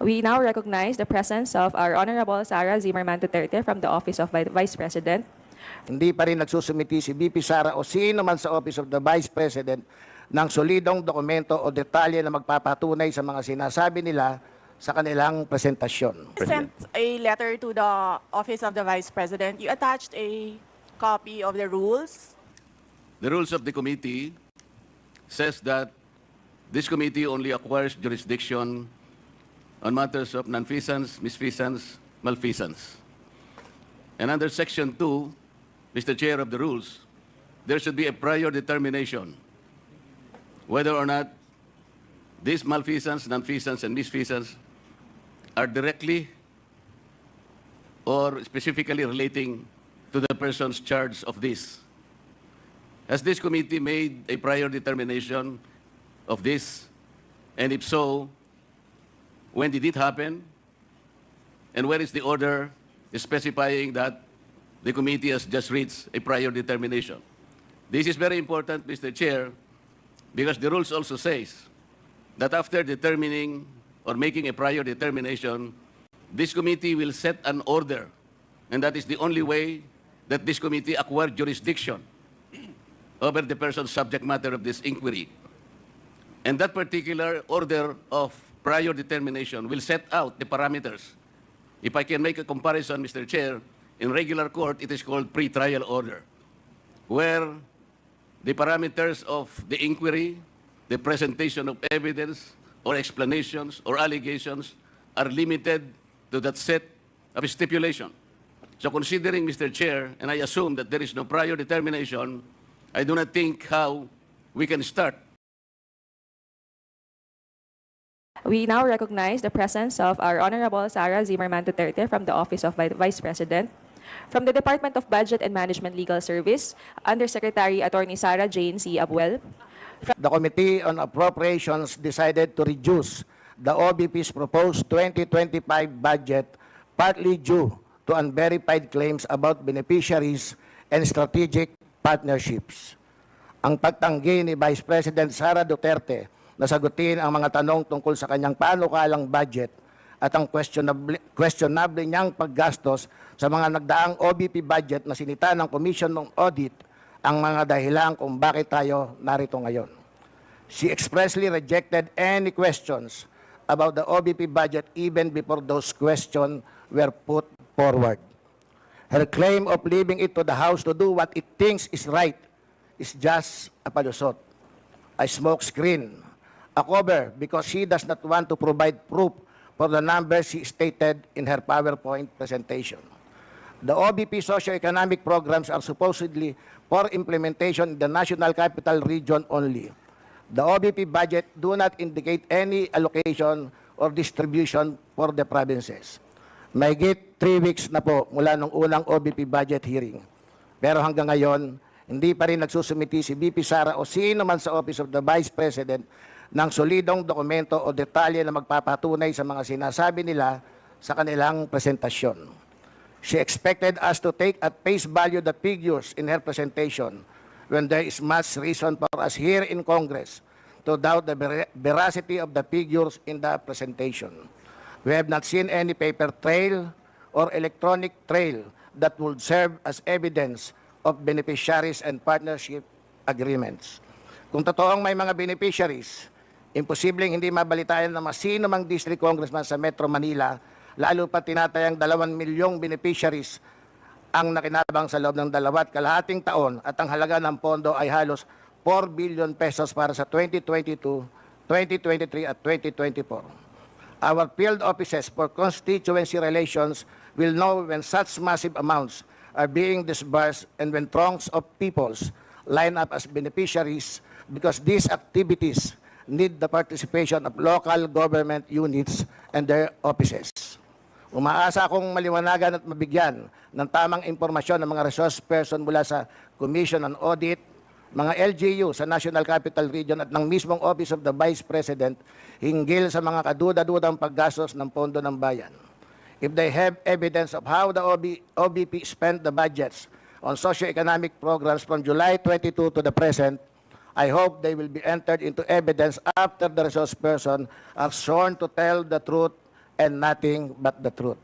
We now recognize the presence of our Honorable Sara Zimmerman Duterte from the Office of Vice President. Hindi pa rin nagsusumiti si VP Sara o sino man sa Office of the Vice President ng solidong dokumento o detalye na magpapatunay sa mga sinasabi nila sa kanilang presentasyon. Sent a letter to the Office of the Vice President. You attached a copy of the rules. The rules of the committee says that this committee only acquires jurisdiction on matters of nonfeasance, misfeasance, malfeasance. And under Section 2, Mr. Chair of the rules, there should be a prior determination whether or not these malfeasance, nonfeasance, and misfeasance are directly or specifically relating to the persons charged of this. Has this committee made a prior determination of this? And if so, when did it happen? And where is the order specifying that the committee has just reached a prior determination? This is very important, Mr. Chair, because the rules also says that after determining or making a prior determination, this committee will set an order, and that is the only way that this committee acquires jurisdiction over the person's subject matter of this inquiry. And that particular order of prior determination will set out the parameters. If I can make a comparison, Mr. Chair, in regular court, it is called pre-trial order, where the parameters of the inquiry, the presentation of evidence or explanations or allegations are limited to that set of stipulation. So considering, Mr. Chair, and I assume that there is no prior determination, I do not think how we can start. We now recognize the presence of our Honorable Sara Zimmerman Duterte from the Office of Vice President. From the Department of Budget and Management Legal Service, Undersecretary Attorney Sara Jane C. Abuel. The Committee on Appropriations decided to reduce the OBP's proposed 2025 budget partly due to unverified claims about beneficiaries and strategic partnerships. Ang pagtanggi ni Vice President Sara Duterte na sagutin ang mga tanong tungkol sa kanyang panukalang budget at ang questionable niyang paggastos sa mga nagdaang OBP budget na sinita ng Commission ng Audit ang mga dahilan kung bakit tayo narito ngayon. She expressly rejected any questions about the OBP budget even before those questions were put forward. Her claim of leaving it to the House to do what it thinks is right is just a palusot, a smokescreen, a cover because she does not want to provide proof for the numbers she stated in her PowerPoint presentation. The OBP socioeconomic programs are supposedly for implementation in the National Capital Region only. The OBP budget do not indicate any allocation or distribution for the provinces. Mahigit 3 weeks na po mula nung unang OBP budget hearing. Pero hanggang ngayon, hindi pa rin nagsusumiti si VP Sara o sino man sa Office of the Vice President ng solidong dokumento o detalye na magpapatunay sa mga sinasabi nila sa kanilang presentasyon. She expected us to take at face value the figures in her presentation when there is much reason for us here in Congress to doubt the veracity of the figures in the presentation. We have not seen any paper trail or electronic trail that would serve as evidence of beneficiaries and partnership agreements. Kung totoong may mga beneficiaries, imposibleng hindi mabalitaan ng sino mang district congressman sa Metro Manila, lalo pa tinatayang 2 milyong beneficiaries ang nakinabang sa loob ng 2.5 taon at ang halaga ng pondo ay halos 4 billion pesos para sa 2022, 2023 at 2024. Our field offices for constituency relations will know when such massive amounts are being disbursed and when throngs of peoples line up as beneficiaries because these activities need the participation of local government units and their offices. Umaasa akong maliwanagan at mabigyan ng tamang impormasyon ng mga resource person mula sa Commission on Audit, mga LGU sa National Capital Region at ng mismong Office of the Vice President hinggil sa mga kaduda-dudang paggastos ng pondo ng bayan. If they have evidence of how the OBP spent the budgets on socio-economic programs from July 22 to the present, I hope they will be entered into evidence after the resource person are sworn to tell the truth and nothing but the truth.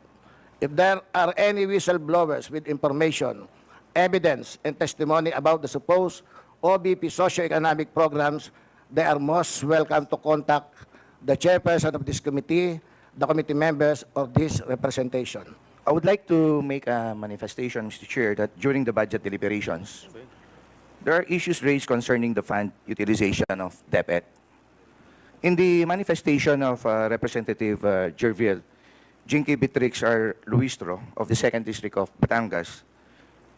If there are any whistleblowers with information, evidence, and testimony about the supposed OBP socioeconomic programs, they are most welcome to contact the chairperson of this committee, the committee members, or this representation. I would like to make a manifestation, Mr. Chair, that during the budget deliberations, there are issues raised concerning the fund utilization of DepEd. In the manifestation of Representative Jervil, Jinky Beatrix R. Luistro of the 2nd District of Batangas,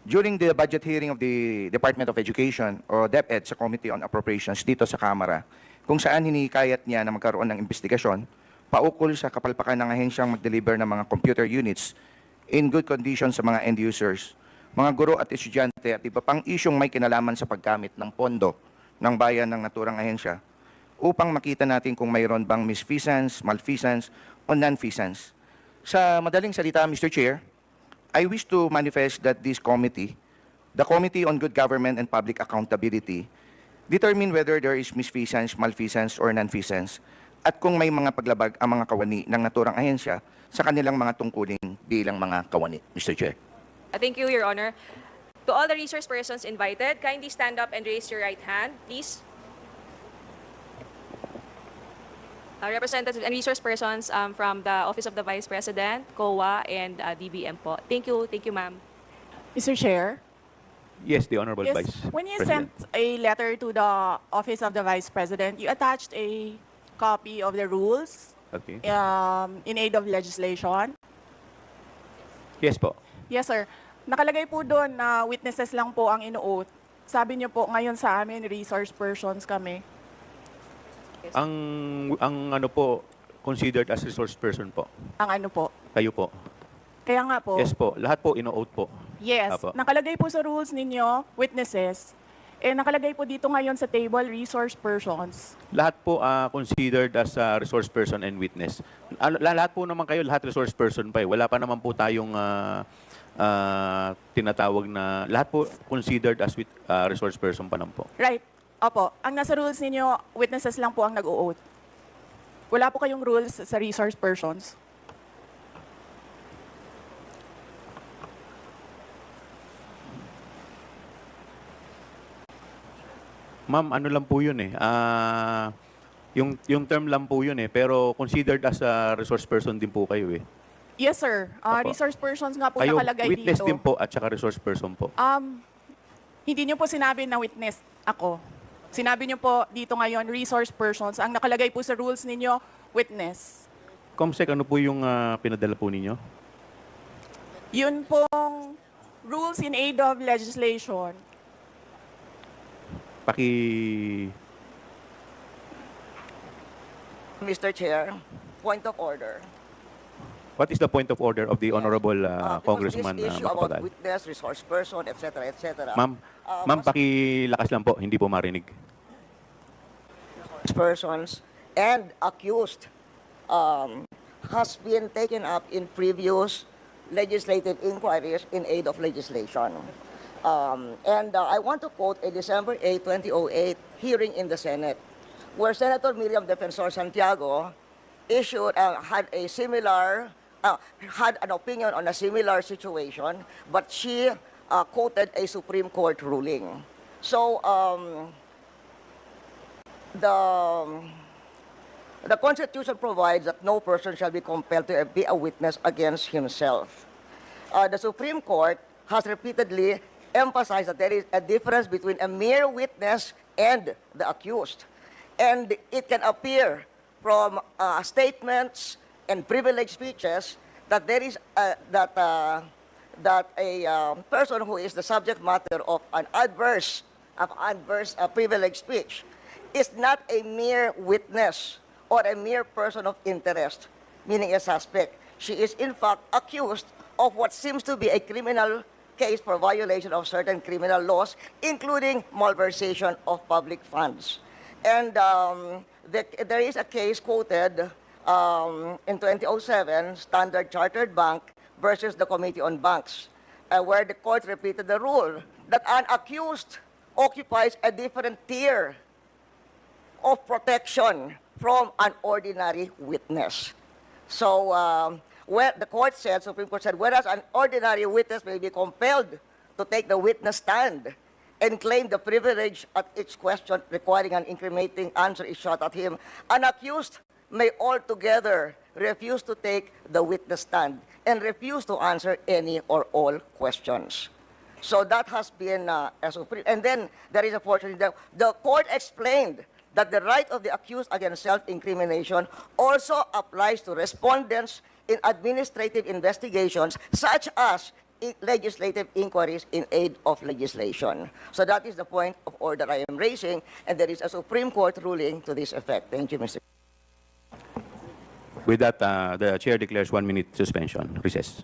during the budget hearing of the Department of Education o DepEd sa Committee on Appropriations dito sa Kamara, kung saan hinikayat niya na magkaroon ng investigasyon paukol sa kapalpakan ng ahensyang mag-deliver ng mga computer units in good condition sa mga end users, mga guro at estudyante at iba pang isyong may kinalaman sa paggamit ng pondo ng bayan ng naturang ahensya upang makita natin kung mayroon bang misfeasance, malfeasance, o non-feasance. Sa madaling salita, Mr. Chair, I wish to manifest that this committee, the Committee on Good Government and Public Accountability, determine whether there is misfeasance, malfeasance, or non-feasance, at kung may mga paglabag ang mga kawani ng naturang ahensya sa kanilang mga tungkulin bilang mga kawani, Mr. Chair. Thank you, Your Honor. To all the resource persons invited, kindly stand up and raise your right hand, please. Representatives and resource persons from the Office of the Vice President, COA, and DBM po. Thank you, ma'am. Mr. Chair? Yes, the Honorable Yes, Vice when you President. sent a letter to the Office of the Vice President, you attached a copy of the rules Okay. in aid of legislation. Yes po. Yes, sir. Nakalagay po doon na witnesses lang po ang ino-oath. Sabi niyo po, ngayon sa amin, resource persons kami. Ang ano po, considered as resource person po. Ang ano po. Kayo po. Kaya nga po. Yes po. Lahat po ino-oath po. Yes. Apo. Nakalagay po sa rules ninyo, witnesses. Nakalagay po dito ngayon sa table, resource persons. Lahat po considered as resource person and witness. Lahat po naman kayo, lahat resource person pa eh. Wala pa naman po tayong tinatawag na, lahat po considered as resource person pa lang po. Right. Opo. Ang nasa rules ninyo, witnesses lang po ang nag-o-oath. Wala po kayong rules sa resource persons. Ma'am, ano lang po yun eh. Yung term lang po yun eh. Pero considered as a resource person din po kayo eh. Yes, sir. Opo. Resource persons nga po Kayo nakalagay witness dito. din po at saka resource person po. Hindi niyo po sinabi na witness ako. Sinabi niyo po dito ngayon, resource persons. Ang nakalagay po sa rules ninyo, witness. Comsec, ano po yung pinadala po ninyo? Yun pong rules in aid of legislation. Mr. Chair, point of order. What is the point of order of the Honorable Congressman This issue about Macapagal? witness, resource person, etc., etc. Ma'am, pakilakas lang po, hindi po marinig. Persons and accused has been taken up in previous legislative inquiries in aid of legislation. I want to quote a December 8, 2008 hearing in the Senate, where Senator Miriam Defensor Santiago had an opinion on a similar situation, but she quoted a Supreme Court ruling. So the Constitution provides that no person shall be compelled to be a witness against himself. The Supreme Court has repeatedly emphasized that there is a difference between a mere witness and the accused. And it can appear from statements and privileged speeches that there is that a person who is the subject matter of an adverse privileged speech is not a mere witness or a mere person of interest, meaning a suspect. She is in fact accused of what seems to be a criminal case for violation of certain criminal laws, including malversation of public funds. And there is a case quoted in 2007, Standard Chartered Bank versus the Committee on Banks, where the court repeated the rule that an accused occupies a different tier of protection from an ordinary witness. So, where the court said, Supreme Court said, whereas an ordinary witness may be compelled to take the witness stand and claim the privilege at each question requiring an incriminating answer is shot at him, an accused may altogether refuse to take the witness stand and refuse to answer any or all questions. So that has been a supreme. And then there is a portion that the court explained that the right of the accused against self-incrimination also applies to respondents in administrative investigations, such as legislative inquiries in aid of legislation. So that is the point of order I am raising, and there is a Supreme Court ruling to this effect. Thank you, Mr. With that, the chair declares 1 minute suspension. Recess.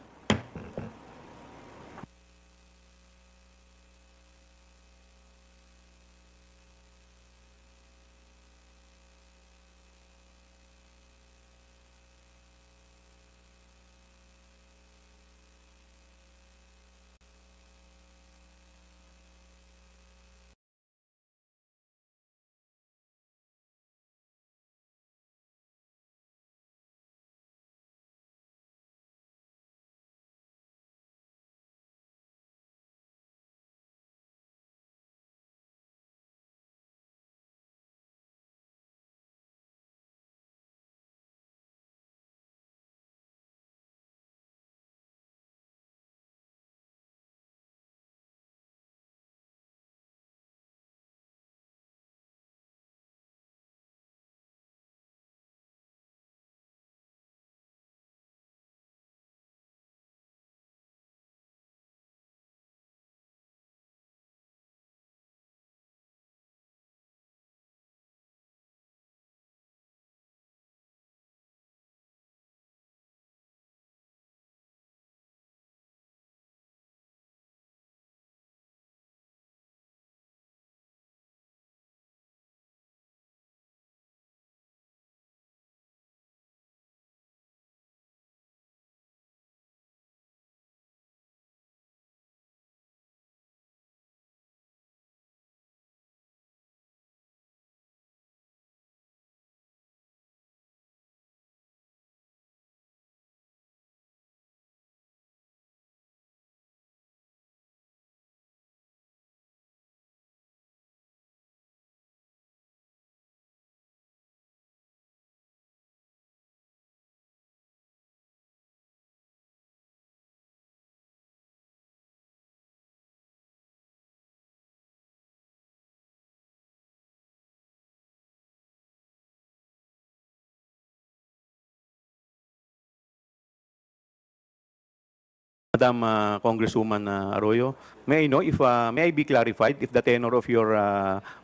Madam Congresswoman Arroyo, may I know if may I be clarified if the tenor of your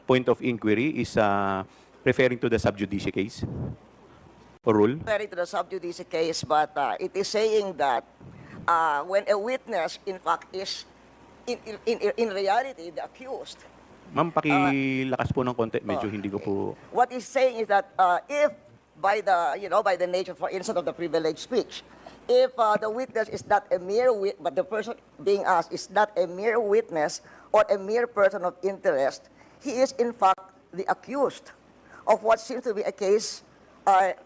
point of inquiry is referring to the sub judice case or rule? Referring to the sub judice case, but it is saying that when a witness, in fact, is in reality the accused. Ma'am, pakilakas po ng konti. Medyo hindi ko po... What he's saying is that if by the nature, for instance, of the privileged speech, if the witness is not a mere witness, but the person being asked is not a mere witness or a mere person of interest, he is in fact the accused of what seems to be a case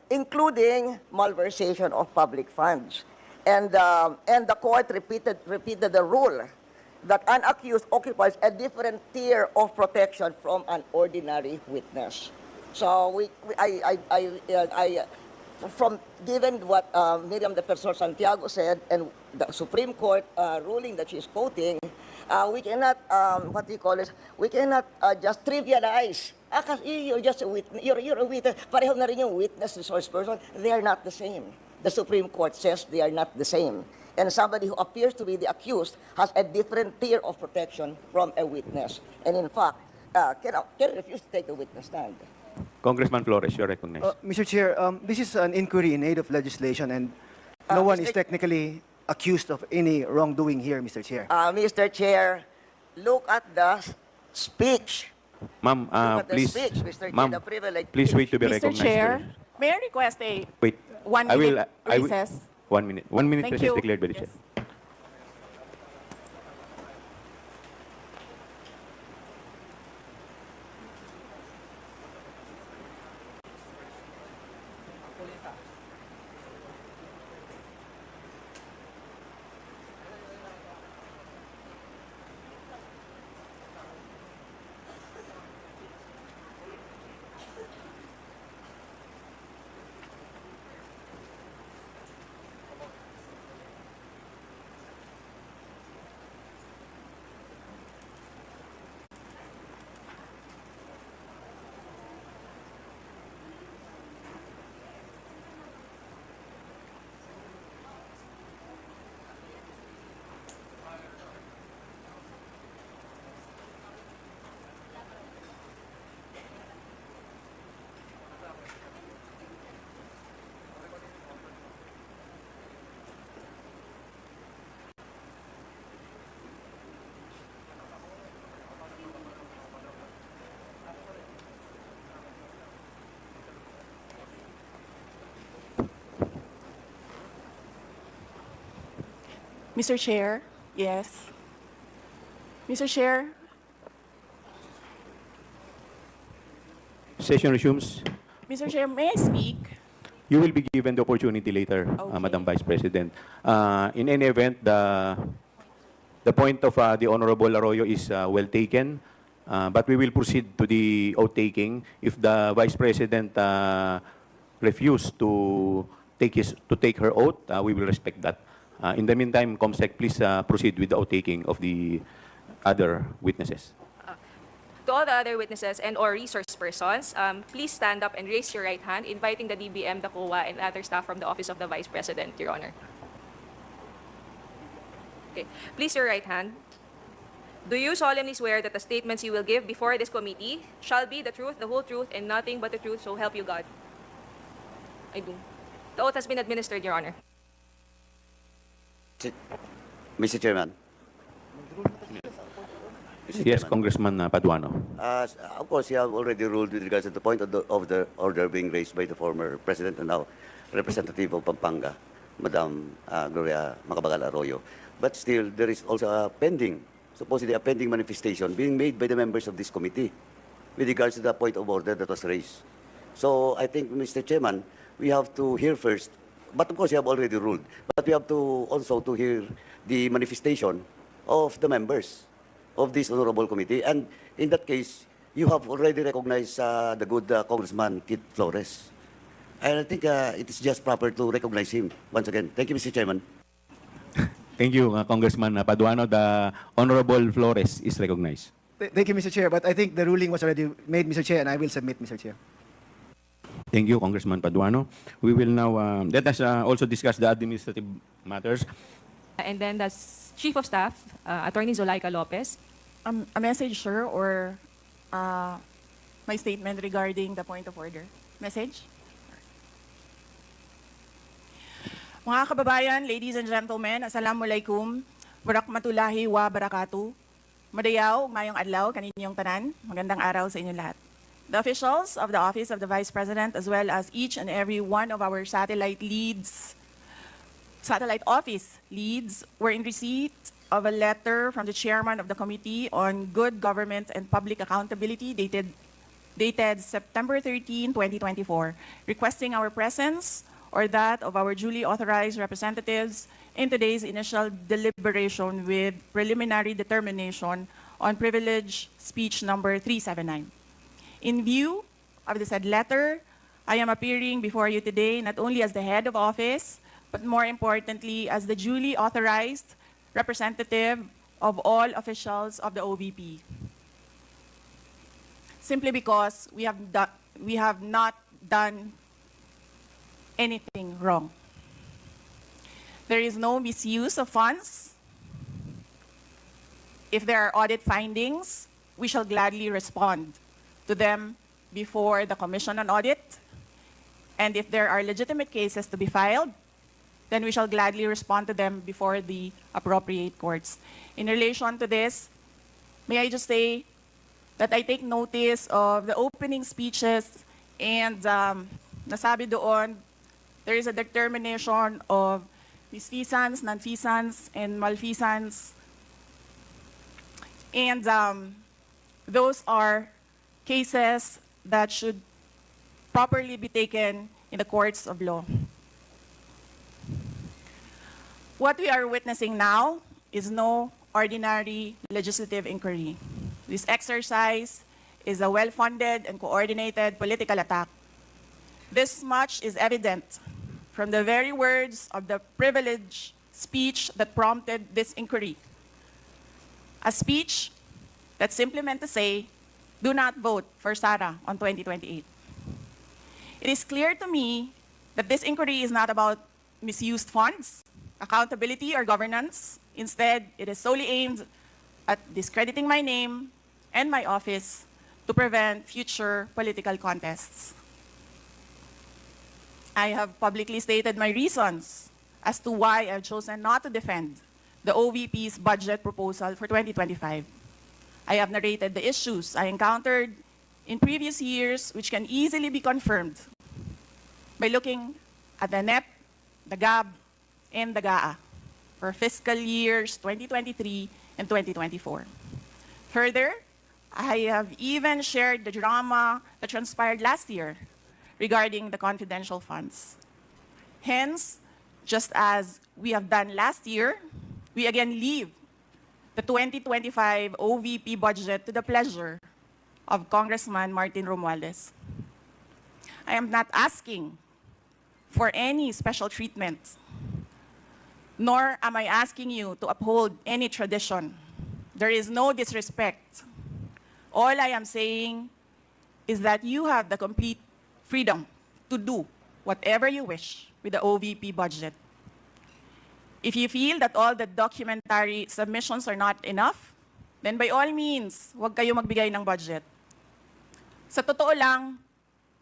including malversation of public funds. And the court repeated the rule that an accused occupies a different tier of protection from an ordinary witness. So from given what Miriam Defensor Santiago said and the Supreme Court ruling that she's quoting, we cannot we cannot just trivialize. Kasi you're just a witness. You're a witness. Pareho na rin yung witness resource person. They are not the same. The Supreme Court says they are not the same. And somebody who appears to be the accused has a different tier of protection from a witness. And in fact, can refuse to take the witness stand. Congressman Flores, you're recognized. Mr. Chair, this is an inquiry in aid of legislation, and no one is technically accused of any wrongdoing here, Mr. Chair. Mr. Chair, look at the speech. Ma'am, Look at the please, speech, Mr. Chair, ma'am, the privilege please wait to be Mr. recognized. Chair, first. may I request a Wait. 1 minute recess? 1 minute. 1 minute Thank recess you. declared by the Yes. chair. Mr. Chair, yes. Mr. Chair, Session resumes. Mr. Chair, may I speak? You will be given the opportunity later, Okay. Madam Vice President. In any event, the point of the Honorable Arroyo is well taken, but we will proceed to the oath taking. If the Vice President refuse to take her oath, we will respect that. In the meantime, Comsec, please proceed with the oath taking of the other witnesses. To all the other witnesses and/or resource persons, please stand up and raise your right hand, inviting the DBM, the COA, and other staff from the Office of the Vice President, Your Honor. Okay. Please your right hand. Do you solemnly swear that the statements you will give before this committee shall be the truth, the whole truth, and nothing but the truth, so help you God? I do. The oath has been administered, Your Honor. Mr. Chairman, Yes, Congressman Paduano. of course, you have already ruled with regards to the point of the order being raised by the former President and now Representative of Pampanga, Madam Gloria Macapagal Arroyo. But still, there is also a pending, supposedly a pending manifestation being made by the members of this committee with regards to the point of order that was raised. So I think, Mr. Chairman, we have to hear first, but of course you have already ruled, but we have to also to hear the manifestation of the members of this honorable committee. And in that case, you have already recognized the good Congressman Kit Flores. And I think it is just proper to recognize him once again. Thank you, Mr. Chairman. Thank you, Congressman Paduano. The Honorable Flores is recognized. Thank you, Mr. Chair, but I think the ruling was already made, Mr. Chair, and I will submit, Mr. Chair. Thank you, Congressman Paduano. We will now, let us also discuss the administrative matters. And then the Chief of Staff, Attorney Zulaika Lopez. A message, sir, or my statement regarding the point of order. Message? Mga kababayan, ladies and gentlemen, Assalamualaikum, Warakmatullahi wa Barakatuh. Madayaw, mayong adlaw, kaninyong tanan. Magandang araw sa inyo lahat. The officials of the Office of the Vice President, as well as each and every one of our satellite office leads, were in receipt of a letter from the chairman of the Committee on Good Government and Public Accountability dated September 13, 2024, requesting our presence or that of our duly authorized representatives in today's initial deliberation with preliminary determination on privilege speech number 379. In view of the said letter, I am appearing before you today not only as the head of office, but more importantly, as the duly authorized representative of all officials of the OVP. Simply because we have not done anything wrong. There is no misuse of funds. If there are audit findings, we shall gladly respond to them before the Commission on Audit. And if there are legitimate cases to be filed, then we shall gladly respond to them before the appropriate courts. In relation to this, may I just say that I take notice of the opening speeches and nasabi doon, there is a determination of misfeasance, nonfeasance, and malfeasance. And those are cases that should properly be taken in the courts of law. What we are witnessing now is no ordinary legislative inquiry. This exercise is a well-funded and coordinated political attack. This much is evident from the very words of the privileged speech that prompted this inquiry. A speech that simply meant to say, do not vote for Sara on 2028. It is clear to me that this inquiry is not about misused funds, accountability, or governance. Instead, it is solely aimed at discrediting my name and my office to prevent future political contests. I have publicly stated my reasons as to why I've chosen not to defend the OVP's budget proposal for 2025. I have narrated the issues I encountered in previous years, which can easily be confirmed by looking at the NEP, the GAB, and the GAA. for fiscal years 2023 and 2024. Further, I have even shared the drama that transpired last year regarding the confidential funds. Hence, just as we have done last year, we again leave the 2025 OVP budget to the pleasure of Congressman Martin Romualdez. I am not asking for any special treatment, nor am I asking you to uphold any tradition. There is no disrespect. All I am saying is that you have the complete freedom to do whatever you wish with the OVP budget. If you feel that all the documentary submissions are not enough, then by all means, huwag kayo magbigay ng budget. Sa totoo lang,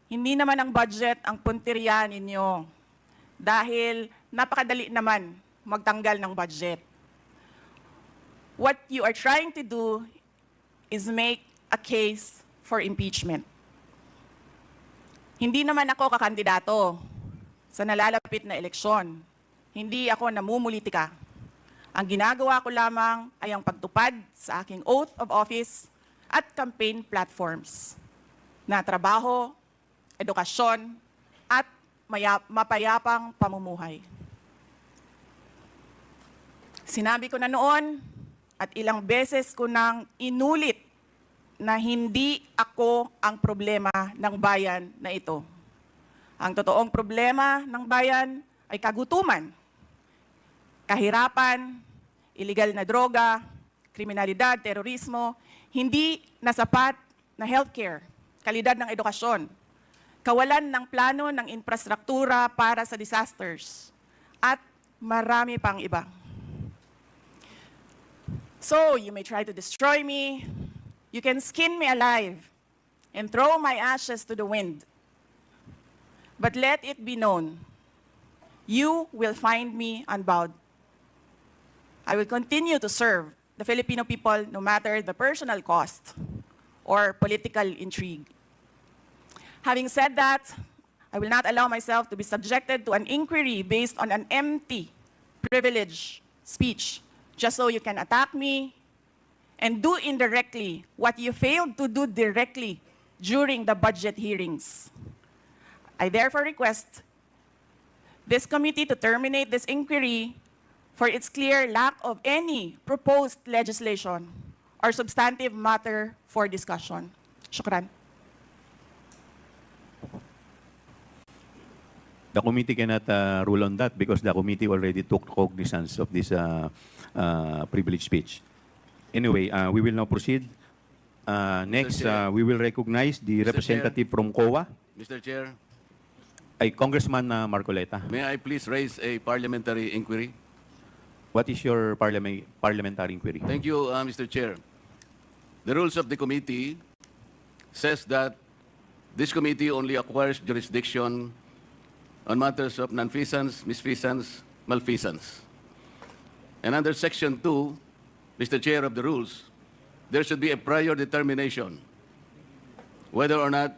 hindi naman ang budget ang punteriya ninyo dahil napakadali naman magtanggal ng budget. What you are trying to do is make a case for impeachment. Hindi naman ako kakandidato sa nalalapit na eleksyon. Hindi ako namumulitika. Ang ginagawa ko lamang ay ang pagtupad sa aking oath of office at campaign platforms na trabaho, edukasyon, at mapayapang pamumuhay. Sinabi ko na noon at ilang beses ko nang inulit na hindi ako ang problema ng bayan na ito. Ang totoong problema ng bayan ay kagutuman, kahirapan, illegal na droga, kriminalidad, terorismo, hindi na sapat na healthcare, kalidad ng edukasyon, kawalan ng plano ng infrastruktura para sa disasters, at marami pang iba. So, you may try to destroy me, you can skin me alive, and throw my ashes to the wind. But let it be known, you will find me unbowed. I will continue to serve the Filipino people no matter the personal cost or political intrigue. Having said that, I will not allow myself to be subjected to an inquiry based on an empty privilege speech, just so you can attack me and do indirectly what you failed to do directly during the budget hearings. I therefore request this committee to terminate this inquiry for its clear lack of any proposed legislation or substantive matter for discussion. Shukran. The committee cannot rule on that because the committee already took cognizance of this privilege speech. Anyway, we will now proceed. Next, Chair. we will recognize the Mr. representative from COA, Mr. Chair, Congressman Marcoleta. may I please raise a parliamentary inquiry? What is your parliamentary inquiry? Thank you, Mr. Chair. The rules of the committee says that this committee only acquires jurisdiction on matters of nonfeasance, misfeasance, malfeasance. And under Section 2, Mr. Chair of the rules, there should be a prior determination whether or not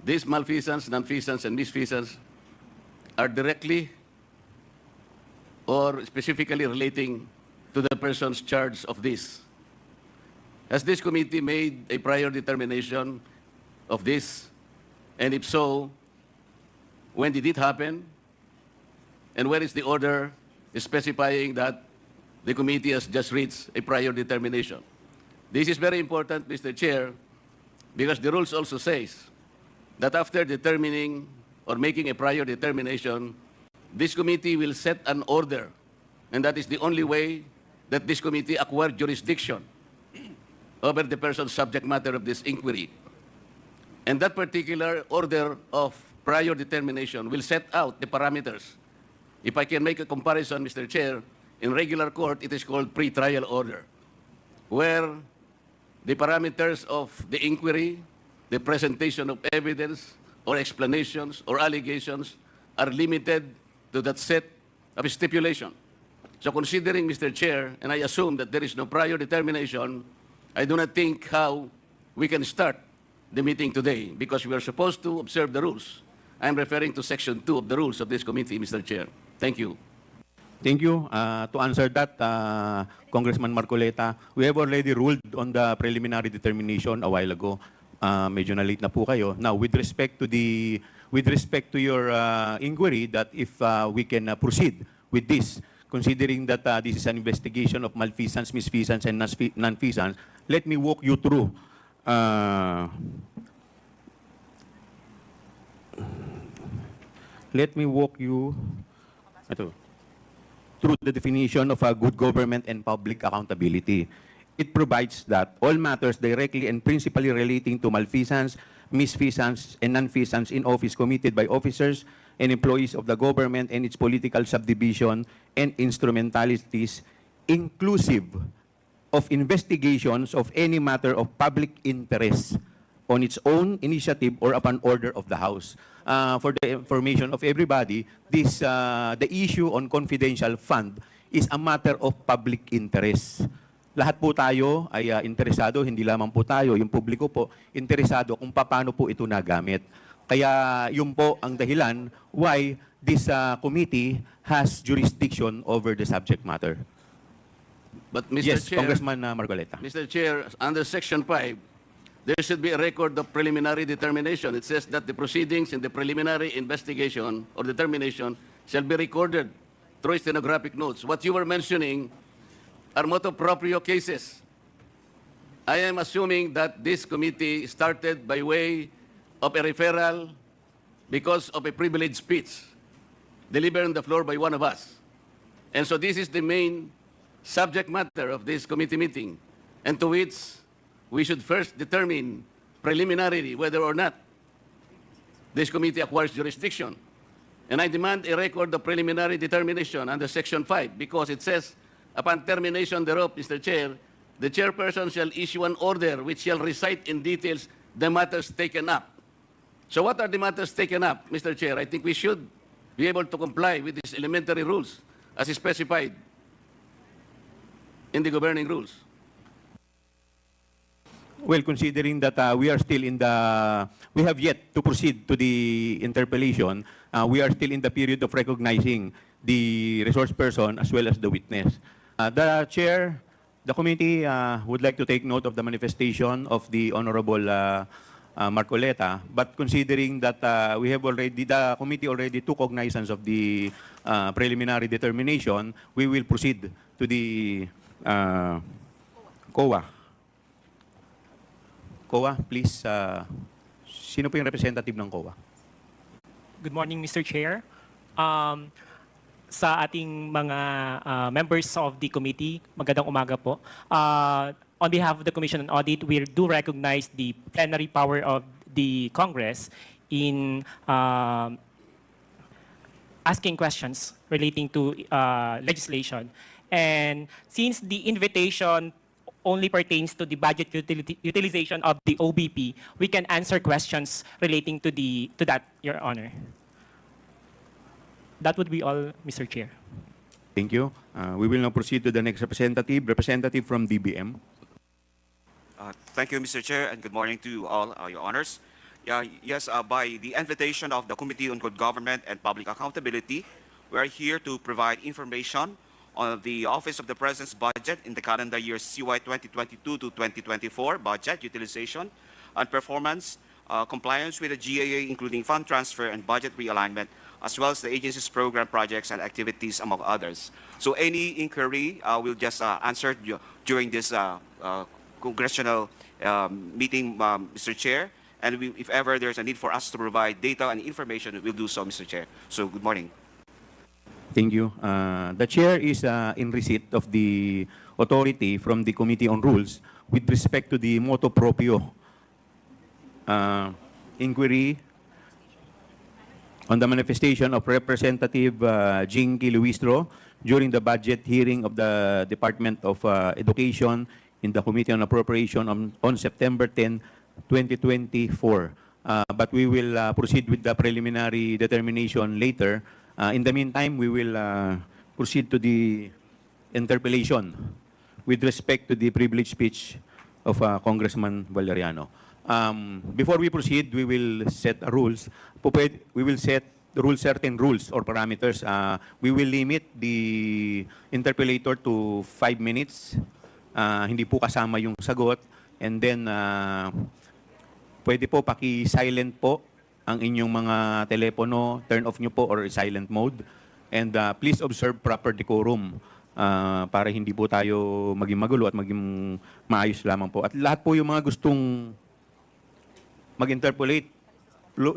these malfeasance, nonfeasance, and misfeasance are directly or specifically relating to the persons charged of this. Has this committee made a prior determination of this? And if so, when did it happen? And where is the order specifying that the committee has just reached a prior determination? This is very important, Mr. Chair, because the rules also says that after determining or making a prior determination, this committee will set an order, and that is the only way that this committee acquire jurisdiction over the person's subject matter of this inquiry. And that particular order of prior determination will set out the parameters. If I can make a comparison, Mr. Chair, in regular court, it is called pre-trial order, where the parameters of the inquiry, the presentation of evidence or explanations or allegations are limited to that set of stipulation. So considering, Mr. Chair, and I assume that there is no prior determination, I do not think how we can start the meeting today because we are supposed to observe the rules. I am referring to Section 2 of the rules of this committee, Mr. Chair. Thank you. Thank you. To answer that, Congressman Marcoleta, we have already ruled on the preliminary determination a while ago. Medyo na late na po kayo. Now, with respect to your inquiry, that if we can proceed with this, considering that this is an investigation of malfeasance, misfeasance, and nonfeasance, let me walk you through. Let me walk you through the definition of a good government and public accountability. It provides that all matters directly and principally relating to malfeasance, misfeasance, and nonfeasance in office committed by officers and employees of the government and its political subdivision and instrumentalities, inclusive of investigations of any matter of public interest on its own initiative or upon order of the House. For the information of everybody, the issue on confidential fund is a matter of public interest. Lahat po tayo ay interesado, hindi lamang po tayo, yung publiko po, interesado kung paano po ito nagamit. Kaya yun po ang dahilan why this committee has jurisdiction over the subject matter. But Mr. Yes, Chair, Congressman Marcoleta. Mr. Chair, under Section 5, there should be a record of preliminary determination. It says that the proceedings in the preliminary investigation or determination shall be recorded through stenographic notes. What you were mentioning are motu proprio cases. I am assuming that this committee started by way of a referral because of a privileged speech delivered on the floor by one of us. And so this is the main subject matter of this committee meeting, and to which we should first determine preliminarily whether or not this committee acquires jurisdiction. And I demand a record of preliminary determination under Section 5 because it says, upon termination thereof, Mr. Chair, the chairperson shall issue an order which shall recite in details the matters taken up. So what are the matters taken up, Mr. Chair? I think we should be able to comply with these elementary rules as specified in the governing rules. Well, considering that we have yet to proceed to the interpellation, we are still in the period of recognizing the resource person as well as the witness. The chair, the committee would like to take note of the manifestation of the Honorable Marcoleta, but considering that the committee already took cognizance of the preliminary determination, we will proceed to the COA. COA, please. Sino po yung representative ng COA? Good morning, Mr. Chair. Sa ating mga members of the committee, magandang umaga po. On behalf of the Commission on Audit, we do recognize the plenary power of the Congress in asking questions relating to legislation. And since the invitation only pertains to the budget utilization of the OBP, we can answer questions relating to that, Your Honor. That would be all, Mr. Chair. Thank you. We will now proceed to the next representative from DBM. Thank you, Mr. Chair, and good morning to all your honors. Yes, by the invitation of the Committee on Good Government and Public Accountability, we are here to provide information on the Office of the President's budget in the calendar year CY 2022 to 2024 budget utilization and performance, compliance with the GAA, including fund transfer and budget realignment, as well as the agency's program projects and activities, among others. So any inquiry will just answer during this congressional meeting, Mr. Chair. And if ever there's a need for us to provide data and information, we'll do so, Mr. Chair. So good morning. Thank you. The chair is in receipt of the authority from the Committee on Rules with respect to the motu proprio inquiry on the manifestation of Representative Jinky Luistro during the budget hearing of the Department of Education in the Committee on Appropriation on September 10, 2024. But we will proceed with the preliminary determination later. In the meantime, we will proceed to the interpellation with respect to the privileged speech of Congressman Valeriano. Before we proceed, we will set rules. We will set rule certain rules or parameters. We will limit the interpellator to 5 minutes. Hindi po kasama yung sagot. And then, pwede po paki-silent po ang inyong mga telepono, turn off nyo po or silent mode. And please observe proper decorum para hindi po tayo maging magulo at maging maayos lamang po. At lahat po yung mga gustong mag-interpolate,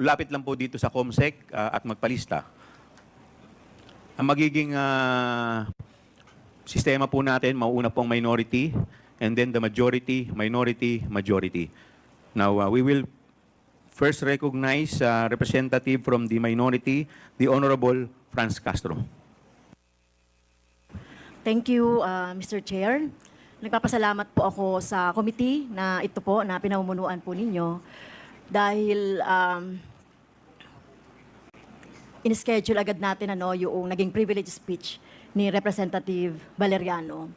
lapit lang po dito sa COMSEC at magpalista. Ang magiging sistema po natin, mauuna pong minority, and then the majority, minority, majority. Now, we will first recognize representative from the minority, the Honorable Franz Castro. Thank you, Mr. Chair. Nagpapasalamat po ako sa committee na ito po, na pinamumunuan po ninyo dahil in-schedule agad natin yung naging privilege speech ni Representative Valeriano.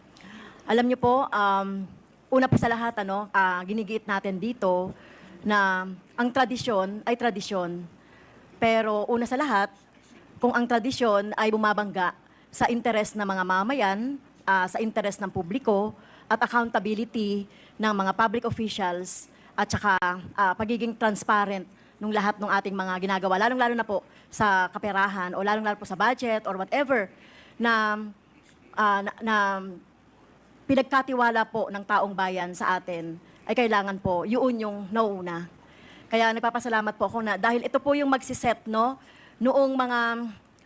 Alam niyo po, una po sa lahat, ginigiit natin dito na ang tradisyon ay tradisyon. Pero una sa lahat, kung ang tradisyon ay bumabangga sa interes ng mga mamayan, sa interes ng publiko, at accountability ng mga public officials, at saka pagiging transparent ng lahat ng ating mga ginagawa, lalong-lalo na po sa kaperahan o lalong-lalo po sa budget or whatever na pinagkatiwala po ng taong bayan sa atin, ay kailangan po yun yung nauuna. Kaya nagpapasalamat po ako na dahil ito po yung magsiset noong mga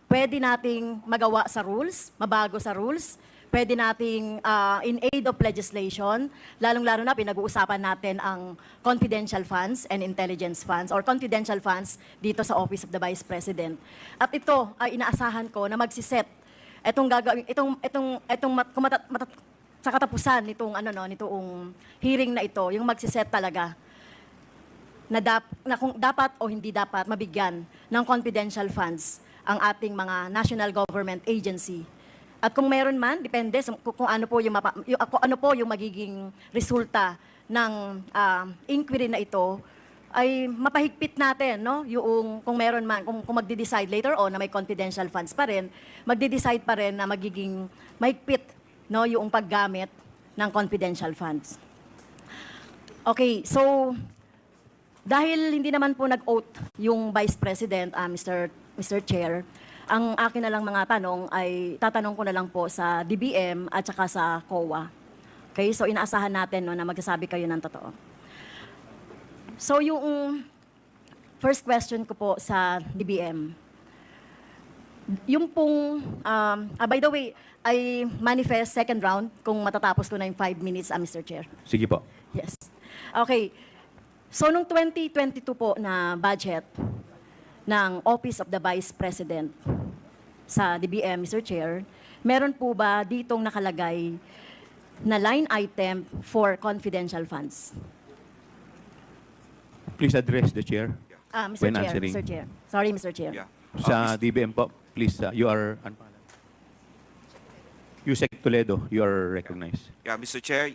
pwede nating magawa sa rules, mabago sa rules, pwede nating in aid of legislation, lalong-lalo na pinag-uusapan natin ang confidential funds and intelligence funds or confidential funds dito sa Office of the Vice President. At ito ay inaasahan ko na magsiset sa katapusan nitong hearing na ito, yung magsiset talaga na kung dapat o hindi dapat mabigyan ng confidential funds ang ating mga national government agency. At kung meron man, depende kung ano po yung magiging resulta ng inquiry na ito, ay mapahigpit natin, yung kung meron man, kung magde-decide later on na may confidential funds pa rin, magde-decide pa rin na magiging mahigpit, yung paggamit ng confidential funds. Okay, so dahil hindi naman po nag-oath yung Vice President, Mr. Chair, ang akin na lang mga tanong ay tatanong ko na lang po sa DBM at saka sa COA. Okay, so inaasahan natin na magsasabi kayo ng totoo. So yung first question ko po sa DBM, yung pong, by the way, I manifest second round kung matatapos ko na yung 5 minutes, Mr. Chair. Sige po. Yes. Okay. So, nung 2022 po na budget ng Office of the Vice President sa DBM, Mr. Chair, meron po ba ditong nakalagay na line item for confidential funds? Please address the chair Mr. when Chair, answering. Mr. Chair. Sorry, Mr. Chair. Yeah. Sa DBM po, please, you are... Yusek Toledo, you are recognized. Yeah, Mr. Chair,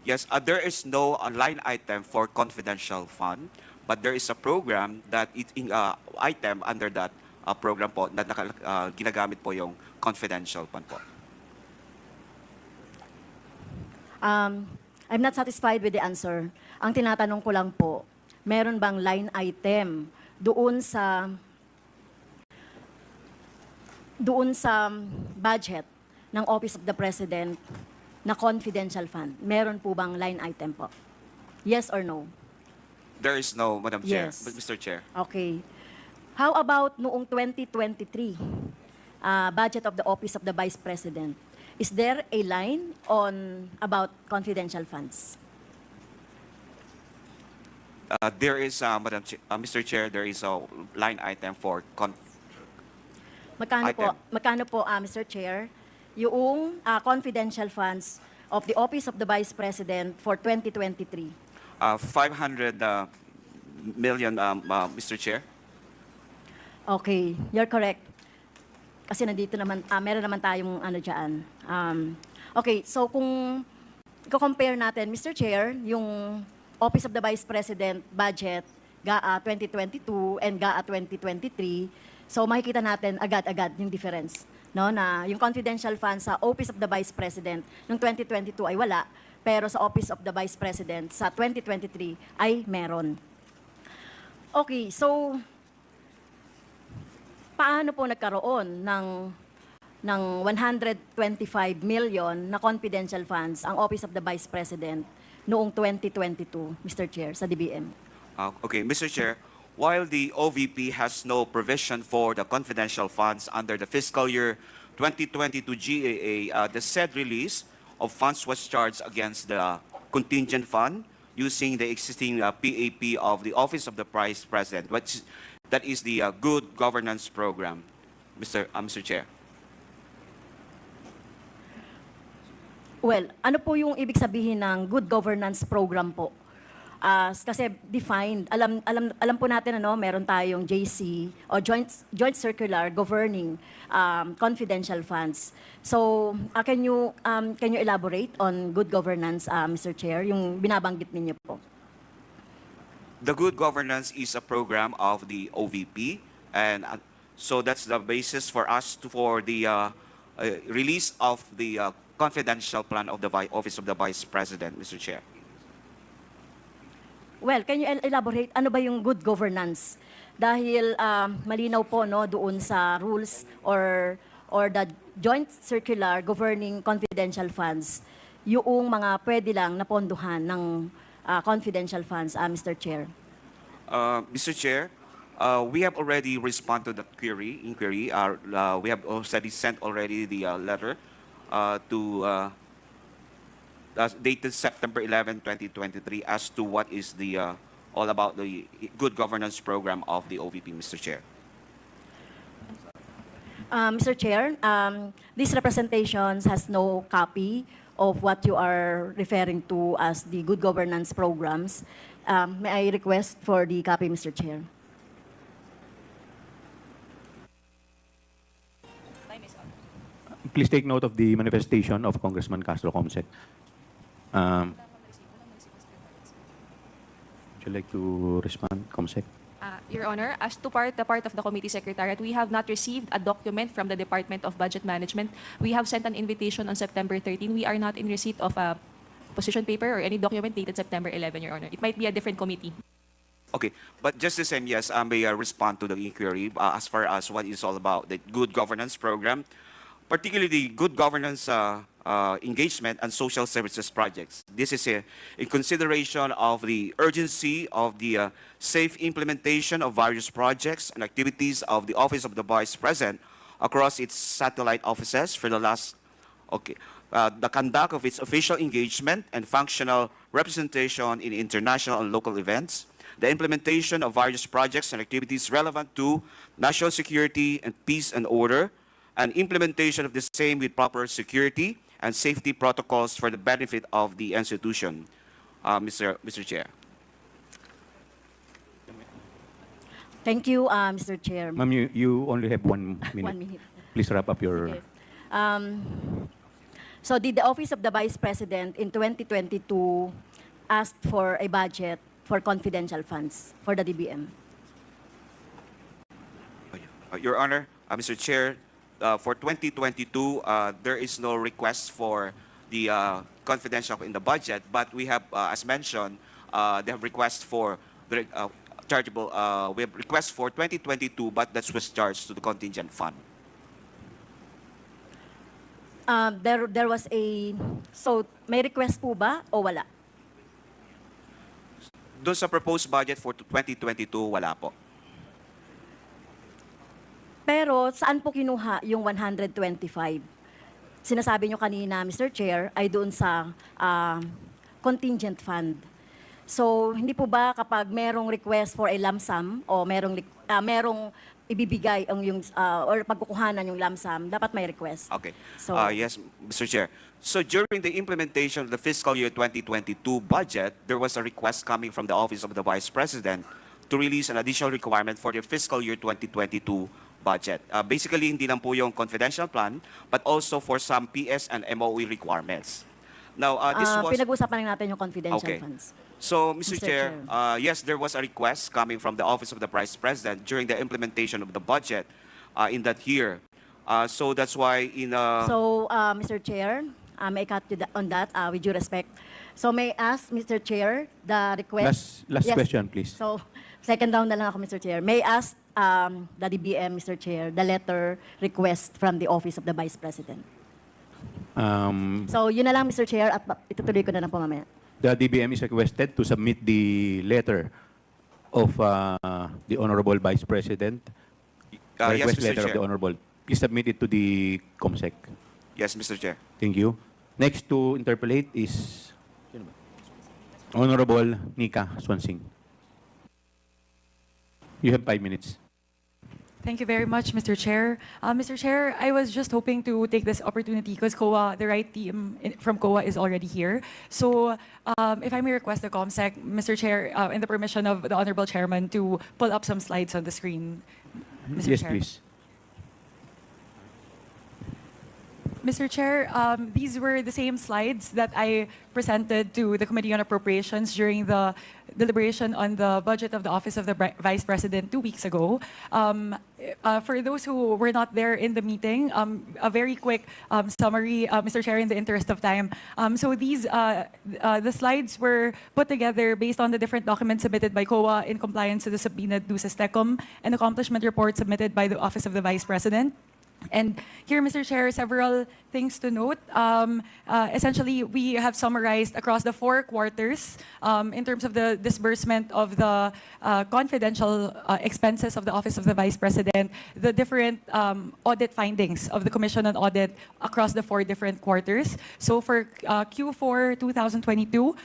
yes, there is no line item for confidential fund, but there is a program that item under that program po na ginagamit po yung confidential fund po. I'm not satisfied with the answer. Ang tinatanong ko lang po, meron bang line item doon sa budget ng Office of the President na confidential fund? Meron po bang line item po? Yes or no? There is no, Madam Chair, Yes. Mr. Chair. Okay. How about noong 2023 budget of the Office of the Vice President? Is there a line on about confidential funds? There is, Mr. Chair, there is a line item for Magkano po, Mr. Chair, yung confidential funds of the Office of the Vice President for 2023? 500 million, Mr. Chair. Okay, you're correct. Kasi nandito naman, meron naman tayong dyan. Okay, so kung i-compare natin, Mr. Chair, yung Office of the Vice President budget, GAA 2022 and GAA 2023, So makikita natin agad-agad yung difference, no, na yung confidential funds sa Office of the Vice President noong 2022 ay wala, pero sa Office of the Vice President sa 2023 ay meron. Okay, so paano po nagkaroon ng 125 million na confidential funds ang Office of the Vice President noong 2022, Mr. Chair, sa DBM? Okay, Mr. Chair, while the OVP has no provision for the confidential funds under the fiscal year 2022 GAA, the said release of funds was charged against the contingent fund using the existing PAP of the Office of the Vice President, that is the Good Governance Program, Mr. Chair. Well, ano po yung ibig sabihin ng good governance program po? Kasi defined, alam po natin meron tayong JC o joint circular governing confidential funds. So, can you elaborate on good governance, Mr. Chair, yung binabanggit ninyo po? The Good Governance is a program of the OVP, and so that's the basis for us for the release of the confidential plan of the Office of the Vice President, Mr. Chair. Well, can you elaborate ano ba yung good governance? Dahil malinaw po doon sa rules or the joint circular governing confidential funds, yung mga pwede lang napondohan ng confidential funds, Mr. Chair. Mr. Chair, we have already responded to the inquiry. We have already sent the letter dated September 11, 2023, as to what is the all about the good governance program of the OVP, Mr. Chair. Mr. Chair, these representations has no copy of what you are referring to as the good governance programs. May I request for the copy, Mr. Chair? Please take note of the manifestation of Congressman Castro Comsec. Would you like to respond, Comsec? Your Honor, as to the part of the committee secretariat, we have not received a document from the Department of Budget Management. We have sent an invitation on September 13. We are not in receipt of a position paper or any document dated September 11, Your Honor. It might be a different committee. Okay, but just the same, yes, I may respond to the inquiry as far as what is all about the good governance program, particularly the good governance engagement and social services projects. This is in consideration of the urgency of the safe implementation of various projects and activities of the Office of the Vice President across its satellite offices for the last, the conduct of its official engagement and functional representation in international and local events, the implementation of various projects and activities relevant to national security and peace and order, and implementation of the same with proper security and safety protocols for the benefit of the institution, Mr. Chair. Thank you, Mr. Chair. Ma'am, you only have 1 minute. 1 minute. Please wrap up your... Okay. So did the Office of the Vice President in 2022 ask for a budget for confidential funds for the DBM? Your Honor, Mr. Chair, for 2022, there is no request for the confidential in the budget, but we have, as mentioned, they have request for the chargeable. We have request for 2022, but that was charged to the contingent fund. There was so may request po ba o wala? Doon sa proposed budget for 2022, wala po. Pero saan po kinuha yung 125? Sinasabi nyo kanina, Mr. Chair, ay doon sa contingent fund. So, hindi po ba kapag merong request for a lump sum o merong ibibigay or pagkukuhanan yung lump sum, dapat may request? Okay. So, yes, Mr. Chair. So during the implementation of the fiscal year 2022 budget, there was a request coming from the Office of the Vice President to release an additional requirement for the fiscal year 2022 budget. Basically, hindi lang po yung confidential plan, but also for some PS and MOE requirements. Now, this was... Pinag-usapan lang natin yung confidential Okay. funds. So, Mr. Mr. Chair, Chair. yes, there was a request coming from the Office of the Vice President during the implementation of the budget in that year. So that's why in... So, Mr. Chair, may I cut you on that with due respect. So may I ask, Mr. Chair, the request... Last Yes. question, please. So, second down na lang ako, Mr. Chair. May I ask the DBM, Mr. Chair, the letter request from the Office of the Vice President. So, yun na lang, Mr. Chair, at itutuloy ko na lang po mamaya. The DBM is requested to submit the letter of the Honorable Vice President. yes, Request Mr. letter of Chair. the Honorable. Please submit it to the COMSEC. Yes, Mr. Chair. Thank you. Next to interpolate is Honorable Nika Swansing. You have 5 minutes. Thank you very much, Mr. Chair. Mr. Chair, I was just hoping to take this opportunity because COA, the right team from COA is already here. So if I may request the COMSEC, Mr. Chair, and the permission of the Honorable Chairman to pull up some slides on the screen. Mr. Yes, Chair. please. Mr. Chair, these were the same slides that I presented to the Committee on Appropriations during the deliberation on the budget of the Office of the Vice President 2 weeks ago. For those who were not there in the meeting, a very quick summary, Mr. Chair, in the interest of time. So these, the slides were put together based on the different documents submitted by COA in compliance to the subpoenaed duces tecum and accomplishment report submitted by the Office of the Vice President. And here, Mr. Chair, several things to note. Essentially, we have summarized across the 4 quarters in terms of the disbursement of the confidential expenses of the Office of the Vice President, the different audit findings of the Commission on Audit across the 4 different quarters. So for Q4 2022,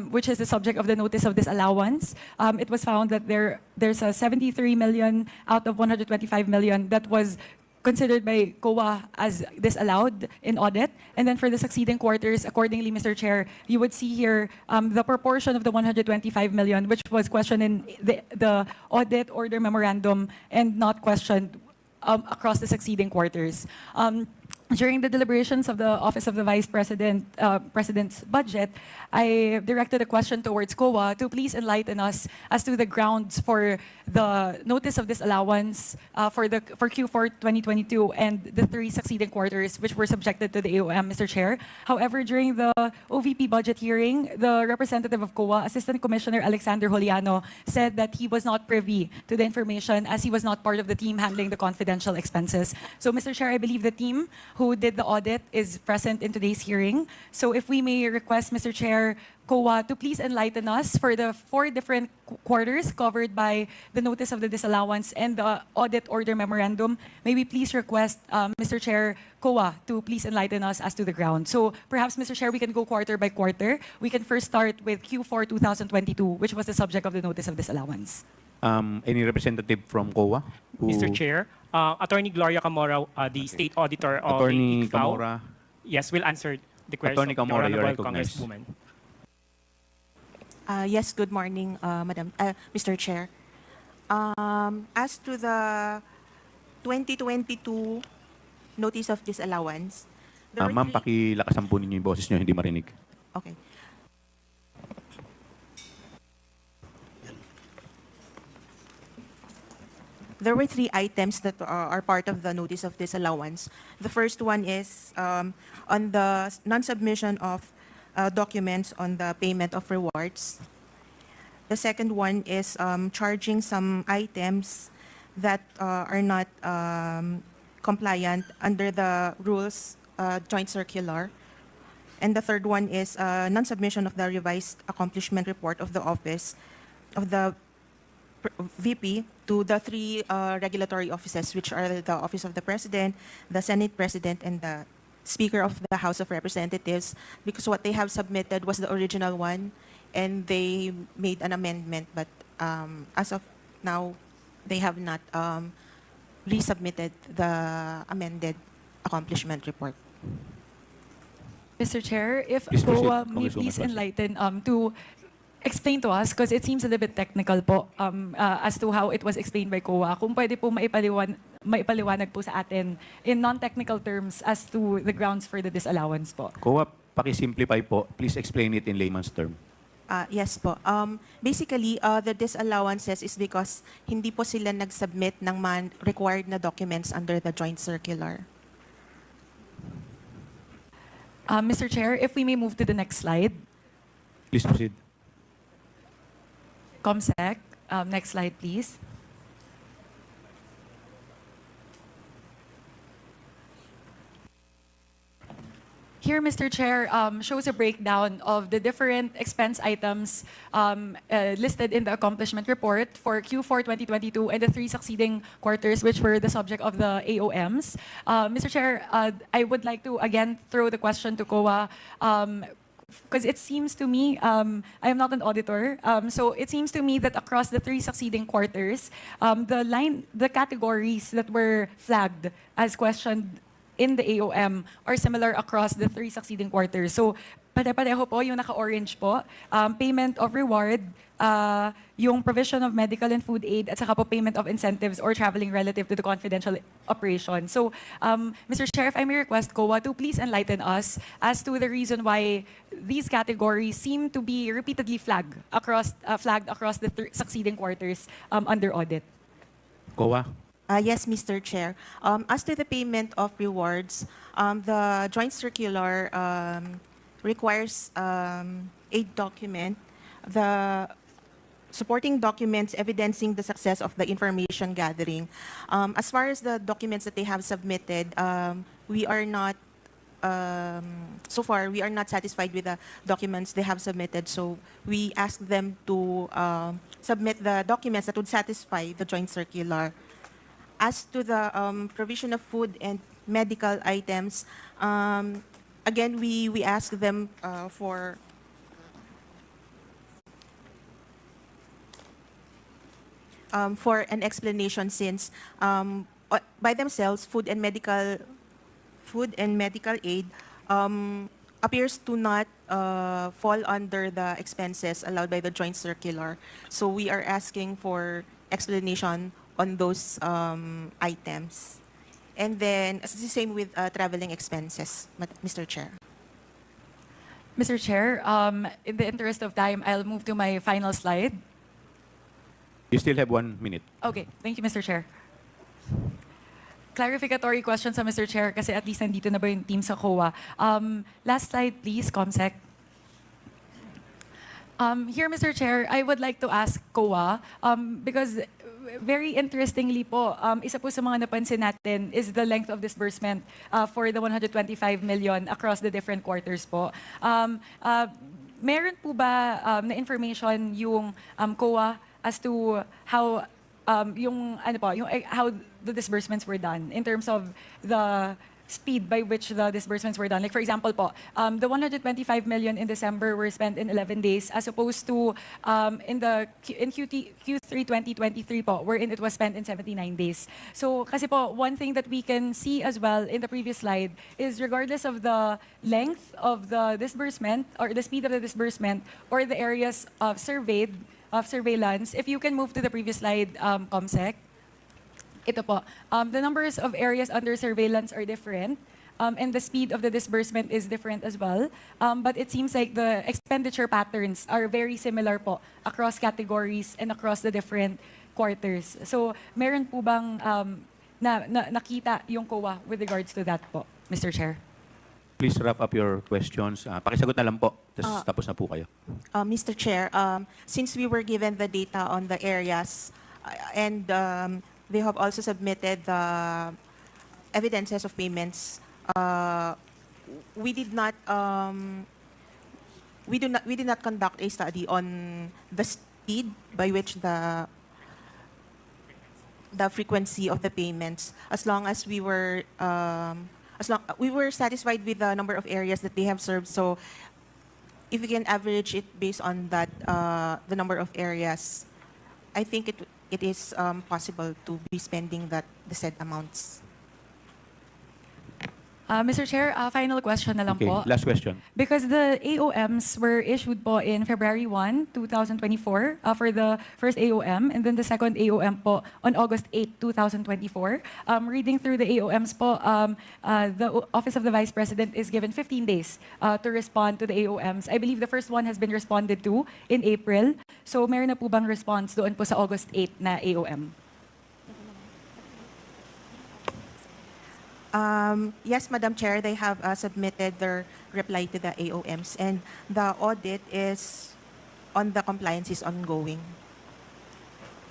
which is the subject of the notice of disallowance, it was found that there's a 73 million out of 125 million that was considered by COA as disallowed in audit. And then for the succeeding quarters, accordingly, Mr. Chair, you would see here the proportion of the 125 million, which was questioned in the audit order memorandum and not questioned across the succeeding quarters. During the deliberations of the Office of the Vice President, President's budget, I directed a question towards COA to please enlighten us as to the grounds for the notice of disallowance for Q4 2022 and the 3 succeeding quarters which were subjected to the AOM, Mr. Chair. However, during the OVP budget hearing, the representative of COA, Assistant Commissioner Alexander Juliano, said that he was not privy to the information as he was not part of the team handling the confidential expenses. So, Mr. Chair, I believe the team who did the audit is present in today's hearing. So if we may request, Mr. Chair, COA to please enlighten us for the 4 different quarters covered by the notice of the disallowance and the audit order memorandum, may we please request, Mr. Chair, COA to please enlighten us as to the ground. So perhaps, Mr. Chair, we can go quarter by quarter. We can first start with Q4 2022, which was the subject of the notice of disallowance. Any representative from COA? Mr. Chair, Attorney Gloria Camora, the State Auditor of Attorney the ICFAO. Camora. Yes, will answer the question Attorney of the Camora, you're Honorable recognized. Congresswoman. Yes, good morning, Mr. Chair. As to the 2022 notice of disallowance, there were Ma'am, three- pakilakasan po ninyo yung boses nyo, hindi marinig. Okay. There were 3 items that are part of the notice of disallowance. The first one is on the non-submission of documents on the payment of rewards. The second one is charging some items that are not compliant under the rules joint circular. And the third one is non-submission of the revised accomplishment report of the office of the VP to the 3 regulatory offices, which are the Office of the President, the Senate President, and the Speaker of the House of Representatives, because what they have submitted was the original one, and they made an amendment, but as of now, they have not resubmitted the amended accomplishment report. Mr. Chair, if Please proceed, COA may Congresswoman please Swansing. enlighten to explain to us, because it seems a little bit technical po as to how it was explained by COA. Kung pwede po maipaliwanag po sa atin in non-technical terms as to the grounds for the disallowance po. COA, Paki-simplify po. Please explain it in layman's term. Yes po. Basically, the disallowances is because hindi po sila nag-submit ng required na documents under the joint circular. Mr. Chair, if we may move to the next slide. Please proceed. ComSec, next slide, please. Here, Mr. Chair, shows a breakdown of the different expense items listed in the accomplishment report for Q4 2022 and the 3 succeeding quarters, which were the subject of the AOMs. Mr. Chair, I would like to again throw the question to COA. Because it seems to me, I am not an auditor, so it seems to me that across the 3 succeeding quarters, the categories that were flagged as questioned in the AOM are similar across the 3 succeeding quarters. So, pare-pareho po yung naka-orange po. Payment of reward, yung provision of medical and food aid, at saka po payment of incentives or traveling relative to the confidential operation. So, Mr. Chair, if I may request COA to please enlighten us as to the reason why these categories seem to be repeatedly flagged across the succeeding quarters under audit. COA. Yes, Mr. Chair. As to the payment of rewards, the joint circular requires a document, the supporting documents evidencing the success of the information gathering. As far as the documents that they have submitted, we are not, so far, we are not satisfied with the documents they have submitted. So we ask them to submit the documents that would satisfy the joint circular. As to the provision of food and medical items, again, we ask them for an explanation since by themselves, food and medical aid appears to not fall under the expenses allowed by the joint circular. So we are asking for explanation on those items. And then, it's the same with traveling expenses, Mr. Chair. Mr. Chair, in the interest of time, I'll move to my final slide. You still have 1 minute. Okay, thank you, Mr. Chair. Clarificatory question sa Mr. Chair kasi at least nandito na ba yung team sa COA. Last slide, please, ComSec. Here, Mr. Chair, I would like to ask COA because very interestingly po, isa po sa mga napansin natin is the length of disbursement for the 125 million across the different quarters po. Meron po ba na information yung COA as to how how the disbursements were done in terms of the speed by which the disbursements were done? Like for example po, the 125 million in December were spent in 11 days as opposed to in Q3 2023 po, wherein it was spent in 79 days. So kasi po, one thing that we can see as well in the previous slide is regardless of the length of the disbursement or the speed of the disbursement or the areas of surveillance, if you can move to the previous slide, ComSec. Ito po, the numbers of areas under surveillance are different, and the speed of the disbursement is different as well. But it seems like the expenditure patterns are very similar po across categories and across the different quarters. So, meron po bang nakita yung COA with regards to that po, Mr. Chair? Please wrap up your questions. Pakisagot na lang po, tapos na po kayo. Mr. Chair, since we were given the data on the areas and they have also submitted the evidences of payments, we did not conduct a study on the speed by which the frequency of the payments, as long as we were satisfied with the number of areas that they have served. So if we can average it based on that, the number of areas, I think it is possible to be spending the said amounts. Mr. Chair, final question na lang Okay, po. last question. Because the AOMs were issued po in February 1, 2024 for the first AOM, and then the second AOM po on August 8, 2024. Reading through the AOMs po, the Office of the Vice President is given 15 days to respond to the AOMs. I believe the first one has been responded to in April. So meron na po bang response doon po sa August 8 na AOM? Yes, Madam Chair, they have submitted their reply to the AOMs, and the audit is on the compliance is ongoing.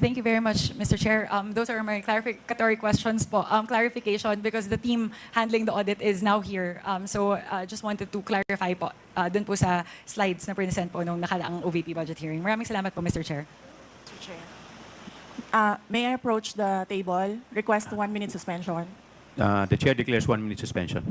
Thank you very much, Mr. Chair. Those are my clarificatory questions po. Clarification because the team handling the audit is now here. So just wanted to clarify po dun po sa slides na present po nung nakalaang OVP budget hearing. Maraming salamat po, Mr. Chair. Mr. Chair. May I approach the table? Request 1 minute suspension. The chair declares 1 minute suspension.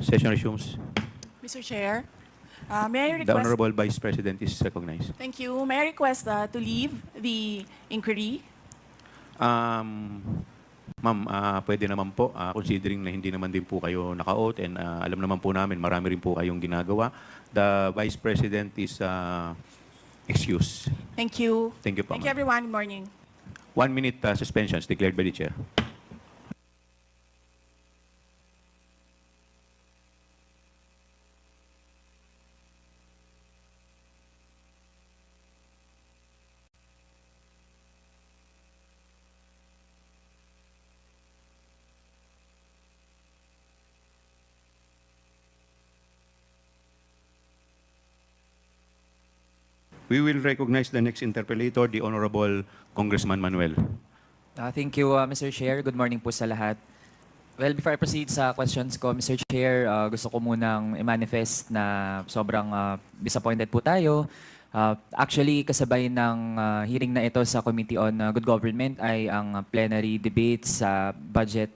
Session resumes. Mr. Chair, may I The request... Honorable Vice President is recognized. Thank you. May I request to leave the inquiry? Ma'am, pwede naman po, considering na hindi naman din po kayo naka-oath and alam naman po namin, marami rin po kayong ginagawa. The Vice President is excused. Thank you. Thank you po, Thank you, ma'am. everyone. Good morning. 1 minute suspension is declared by the chair. We will recognize the next interpellator, the Honorable Congressman Manuel. Thank you, Mr. Chair. Good morning po sa lahat. Well, before I proceed sa questions ko, Mr. Chair, gusto ko munang i-manifest na sobrang disappointed po tayo. Actually, kasabay ng hearing na ito sa Committee on Good Government ay ang plenary debate sa budget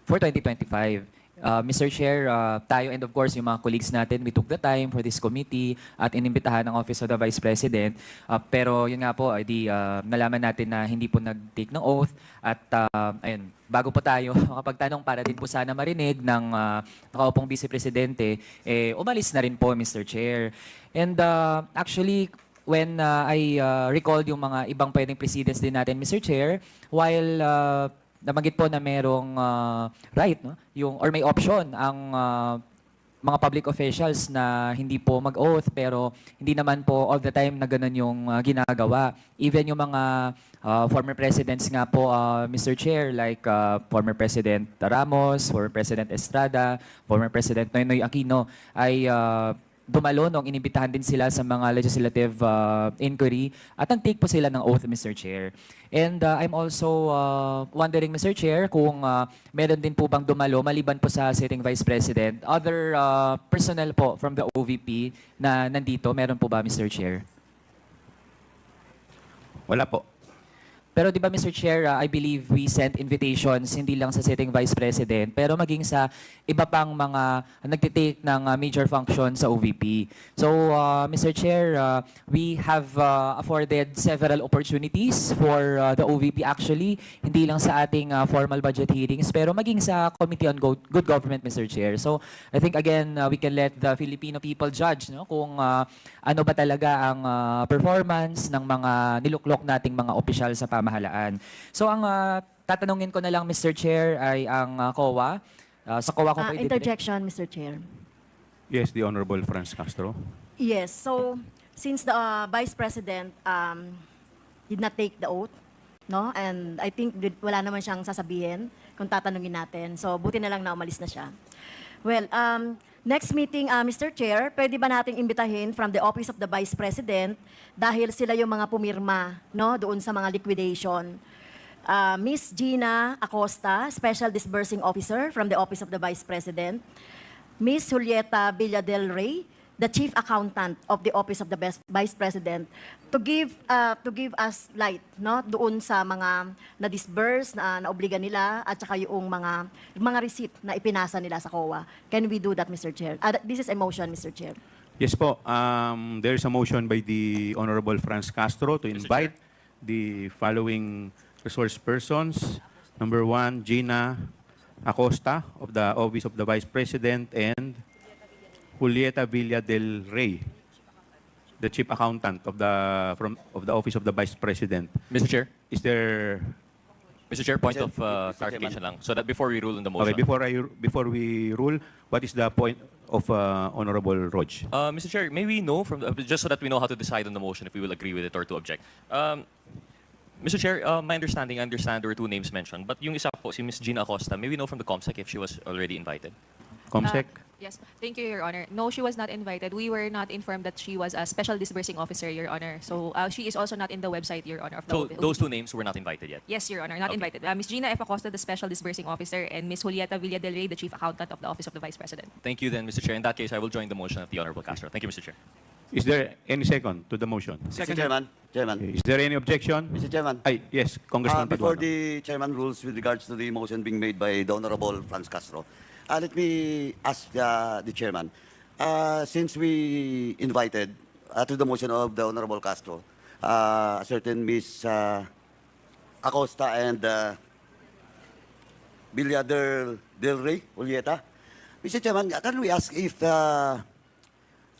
for 2025. Mr. Chair, tayo and of course yung mga colleagues natin, we took the time for this committee at inimbitahan ng Office of the Vice President. Pero yun nga po, nalaman natin na hindi po nag-take ng oath at ayun, bago po tayo makapagtanong para din po sana marinig ng nakaupong Vice Presidente, umalis na rin po, Mr. Chair. And actually, when I recalled yung mga ibang pwedeng precedents din natin, Mr. Chair, while nabanggit po na merong right, no? Yung, or may option ang mga public officials na hindi po mag-oath pero hindi naman po all the time na ganun yung ginagawa. Even yung mga former presidents nga po, Mr. Chair, like former President Ramos, former President Estrada, former President Noynoy Aquino, ay dumalo nung inibitahan din sila sa mga legislative inquiry at nag-take po sila ng oath, Mr. Chair. And I'm also wondering, Mr. Chair, kung meron din po bang dumalo, maliban po sa sitting Vice President, other personnel po from the OVP na nandito, meron po ba, Mr. Chair? Wala po. Pero di ba, Mr. Chair, I believe we sent invitations hindi lang sa sitting Vice President, pero maging sa iba pang mga nagtitake ng major function sa OVP. So, Mr. Chair, we have afforded several opportunities for the OVP actually, hindi lang sa ating formal budget hearings, pero maging sa Committee on Good Government, Mr. Chair. So, I think again, we can let the Filipino people judge, no, kung ano ba talaga ang performance ng mga niluklok nating mga opisyal sa pamahalaan. So ang tatanungin ko na lang, Mr. Chair, ay ang COA. Sa COA ko pwede... Interjection, Mr. Chair. Yes, the Honorable Franz Castro. Yes, so since the Vice President did not take the oath, no? And I think wala naman siyang sasabihin kung tatanungin natin. So buti na lang na umalis na siya. Well, next meeting, Mr. Chair, pwede ba nating imbitahin from the Office of the Vice President dahil sila yung mga pumirma, no, doon sa mga liquidation. Miss Gina Acosta, Special Disbursing Officer from the Office of the Vice President. Miss Julieta Villadel Rey, the chief accountant of the office of the vice president to give us light, no, doon sa mga na-disburse na naobliga nila at saka yung mga receipt na ipinasa nila sa COA. Can we do that, Mr. Chair? This is a motion, Mr. Chair. Yes po. There is a motion by the Honorable Franz Castro to invite the following resource persons. Number 1, Gina Acosta of the Office of the Vice President and Julieta Villa del Rey, the Chief Accountant of the Office of the Vice President. Mr. Chair? Is there... Mr. Chair, point of clarification lang. So that before we rule on the motion. Okay, before we rule, what is the point of Honorable Rog? Mr. Chair, may we know from just so that we know how to decide on the motion if we will agree with it or to object. Mr. Chair, my understanding, I understand there were 2 names mentioned, but yung isa po, si Ms. Gina Acosta, may we know from the COMSEC if she was already invited? COMSEC? Yes, thank you, Your Honor. No, she was not invited. We were not informed that she was a special disbursing officer, Your Honor. So she is also not in the website, Your Honor. Of the So OVP. those 2 names were not invited yet? Yes, Your Honor, not Okay. invited. Ms. Gina F. Acosta, the special disbursing officer, and Ms. Julieta Villa del Rey, the chief accountant of the Office of the Vice President. Thank you then, Mr. Chair. In that case, I will join the motion of the Honorable Castro. Thank you, Mr. Chair. Is there any second to the motion? Mr. Chairman, Is there any objection? Mr. Chairman, Yes, Congressman before Paduano. the chairman rules with regards to the motion being made by the Honorable Franz Castro, let me ask the chairman, since we invited to the motion of the Honorable Castro, a certain Miss Acosta and Villa del Rey, Julieta, Mr. Chairman, can we ask if,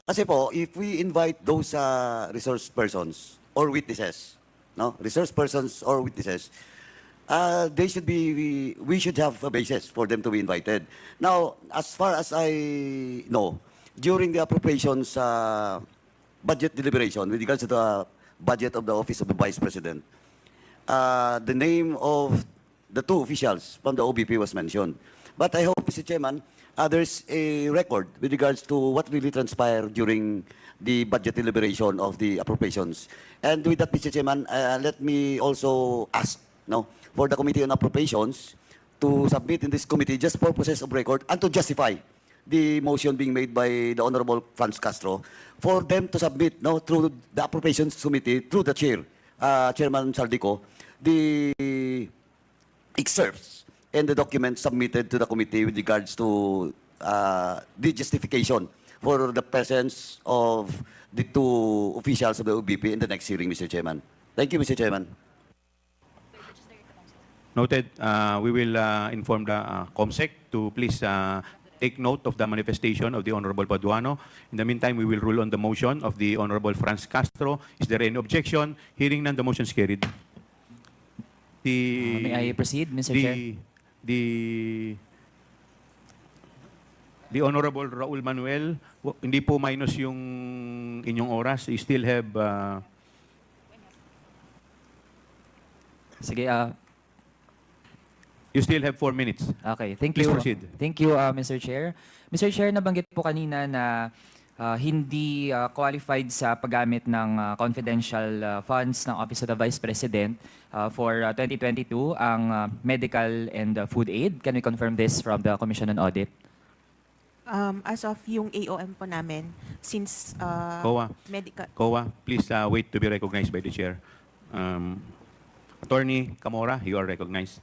kasi po, if we invite those resource persons or witnesses, no, resource persons or witnesses, they should be, we should have a basis for them to be invited. Now, as far as I know, during the appropriations budget deliberation with regards to the budget of the Office of the Vice President, the name of the 2 officials from the OBP was mentioned. But I hope, Mr. Chairman, there's a record with regards to what really transpired during the budget deliberation of the appropriations. And with that, Mr. Chairman, let me also ask for the Committee on Appropriations to submit in this committee just purposes of record and to justify the motion being made by the Honorable Franz Castro for them to submit through the Appropriations Committee, through the Chair, Chairman Saldico, the excerpts and the documents submitted to the committee with regards to the justification for the presence of the 2 officials of the OBP in the next hearing, Mr. Chairman. Thank you, Mr. Chairman. Noted. We will inform the COMSEC to please take note of the manifestation of the Honorable Paduano. In the meantime, we will rule on the motion of the Honorable Franz Castro. Is there any objection? Hearing none, the motion is carried. May I proceed, Mr. Chair? The Honorable Raul Manuel, hindi po minus yung inyong oras. You still have... Sige, you still have 4 minutes. Okay, thank Please you. proceed. Thank you, Mr. Chair. Mr. Chair, nabanggit po kanina na hindi qualified sa paggamit ng confidential funds ng Office of the Vice President for 2022 ang medical and food aid. Can we confirm this from the Commission on Audit? As of yung AOM po namin, since COA. medical... COA, please wait to be recognized by the Chair. Attorney Camora, you are recognized.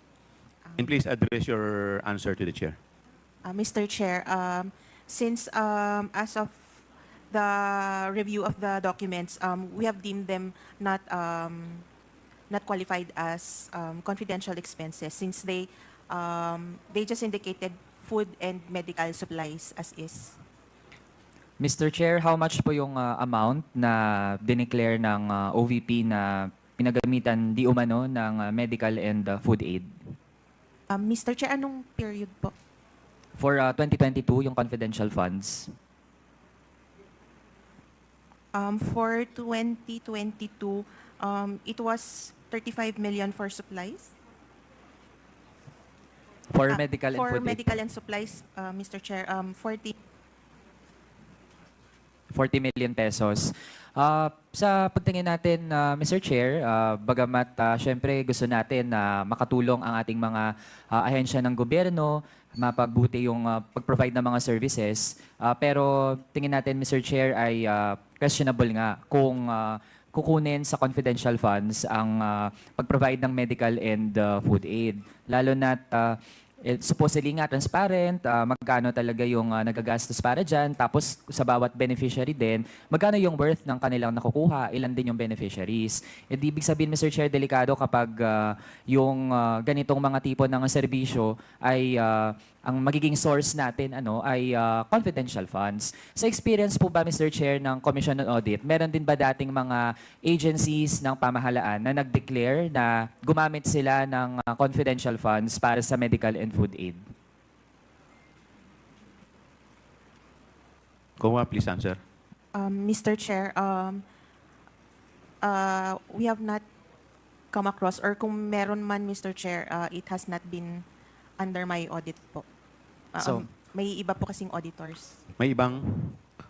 And please address your answer to the Chair. Mr. Chair, since as of the review of the documents, we have deemed them not qualified as confidential expenses since they just indicated food and medical supplies as is. Mr. Chair, how much po yung amount na dineclare ng OVP na pinagamitan di umano ng medical and food aid? Mr. Chair, anong period po? For 2022, yung confidential funds. For 2022, it was 35 million for supplies. For medical and for food medical aid. and supplies, Mr. Chair, 40. 40 million pesos. Sa pagtingin natin, Mr. Chair, bagamat syempre gusto natin na makatulong ang ating mga ahensya ng gobyerno, mapagbuti yung pag-provide ng mga services, pero tingin natin, Mr. Chair, ay questionable nga kung kukunin sa confidential funds ang pag-provide ng medical and food aid. Lalo na't supposedly nga transparent, magkano talaga yung nagagastos para dyan, tapos sa bawat beneficiary din, magkano yung worth ng kanilang nakukuha, ilan din yung beneficiaries. Ibig sabihin, Mr. Chair, delikado kapag yung ganitong mga tipo ng serbisyo ay ang magiging source natin ay confidential funds. Sa experience po ba, Mr. Chair, ng Commission on Audit, meron din ba dating mga agencies ng pamahalaan na nag-declare na gumamit sila ng confidential funds para sa medical and food aid? COA, please answer. Mr. Chair, we have not come across, or kung meron man, Mr. Chair, it has not been under my audit po. May iba po kasing auditors. May ibang...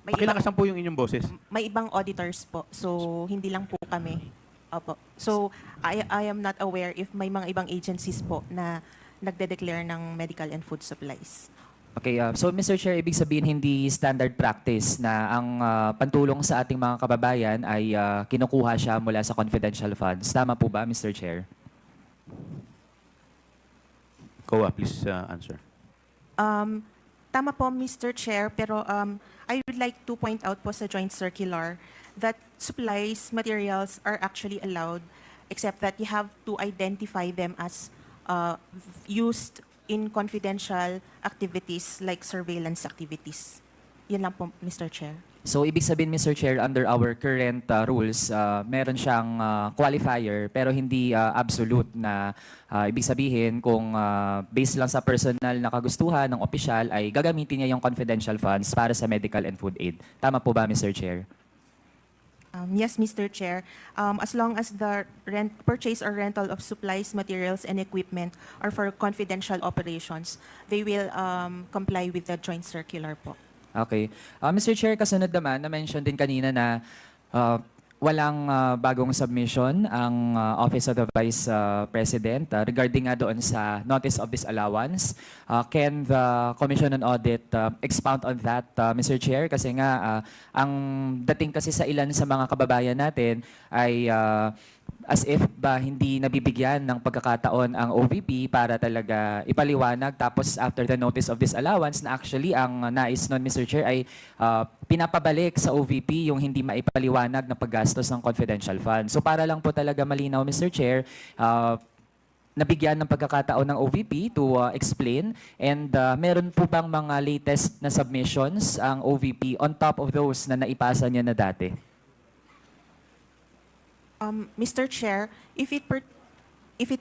Pakilakasan po yung inyong boses. May ibang auditors po. So, hindi lang po kami. Opo. So, I am not aware if may mga ibang agencies po na nagde-declare ng medical and food supplies. Okay, so Mr. Chair, ibig sabihin hindi standard practice na ang pantulong sa ating mga kababayan ay kinukuha siya mula sa confidential funds. Tama po ba, Mr. Chair? COA, please answer. Tama po, Mr. Chair, pero I would like to point out po sa joint circular that supplies, materials are actually allowed, except that you have to identify them as used in confidential activities like surveillance activities. Yun lang po, Mr. Chair. So, ibig sabihin, Mr. Chair, under our current rules, meron siyang qualifier pero hindi absolute na ibig sabihin kung based lang sa personal na kagustuhan ng opisyal ay gagamitin niya yung confidential funds para sa medical and food aid. Tama po ba, Mr. Chair? Yes, Mr. Chair. As long as the purchase or rental of supplies, materials, and equipment are for confidential operations, they will comply with the joint circular po. Okay. Mr. Chair, kasunod naman, na-mention din kanina na walang bagong submission ang Office of the Vice President regarding nga doon sa Notice of Disallowance. Can the Commission on Audit expound on that, Mr. Chair? Kasi nga, ang dating kasi sa ilan sa mga kababayan natin ay as if ba hindi nabibigyan ng pagkakataon ang OVP para talaga ipaliwanag, tapos after the Notice of Disallowance na actually ang nais nun, Mr. Chair, ay pinapabalik sa OVP yung hindi maipaliwanag na paggastos ng confidential fund. So para lang po talaga malinaw, Mr. Chair, nabigyan ng pagkakataon ng OVP to explain, and meron po bang mga latest na submissions ang OVP on top of those na naipasa niya na dati? Mr. Chair, if it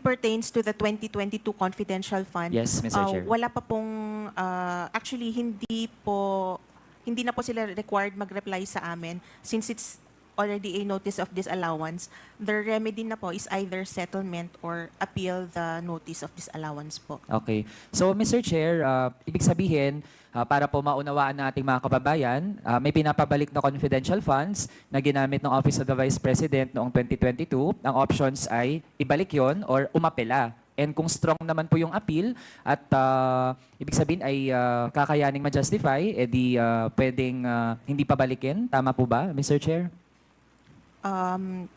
pertains to the 2022 confidential fund, Yes, Mr. Chair. wala pa pong, actually hindi na po sila required mag-reply sa amin since it's already a notice of disallowance. The remedy na po is either settlement or appeal the notice of disallowance po. Okay. So, Mr. Chair, ibig sabihin, para po maunawaan ng ating mga kababayan, may pinapabalik na confidential funds na ginamit ng Office of the Vice President noong 2022. Ang options ay ibalik yon or umapela. And kung strong naman po yung appeal at ibig sabihin ay kakayaning ma-justify, edi pwedeng hindi pabalikin. Tama po ba, Mr. Chair?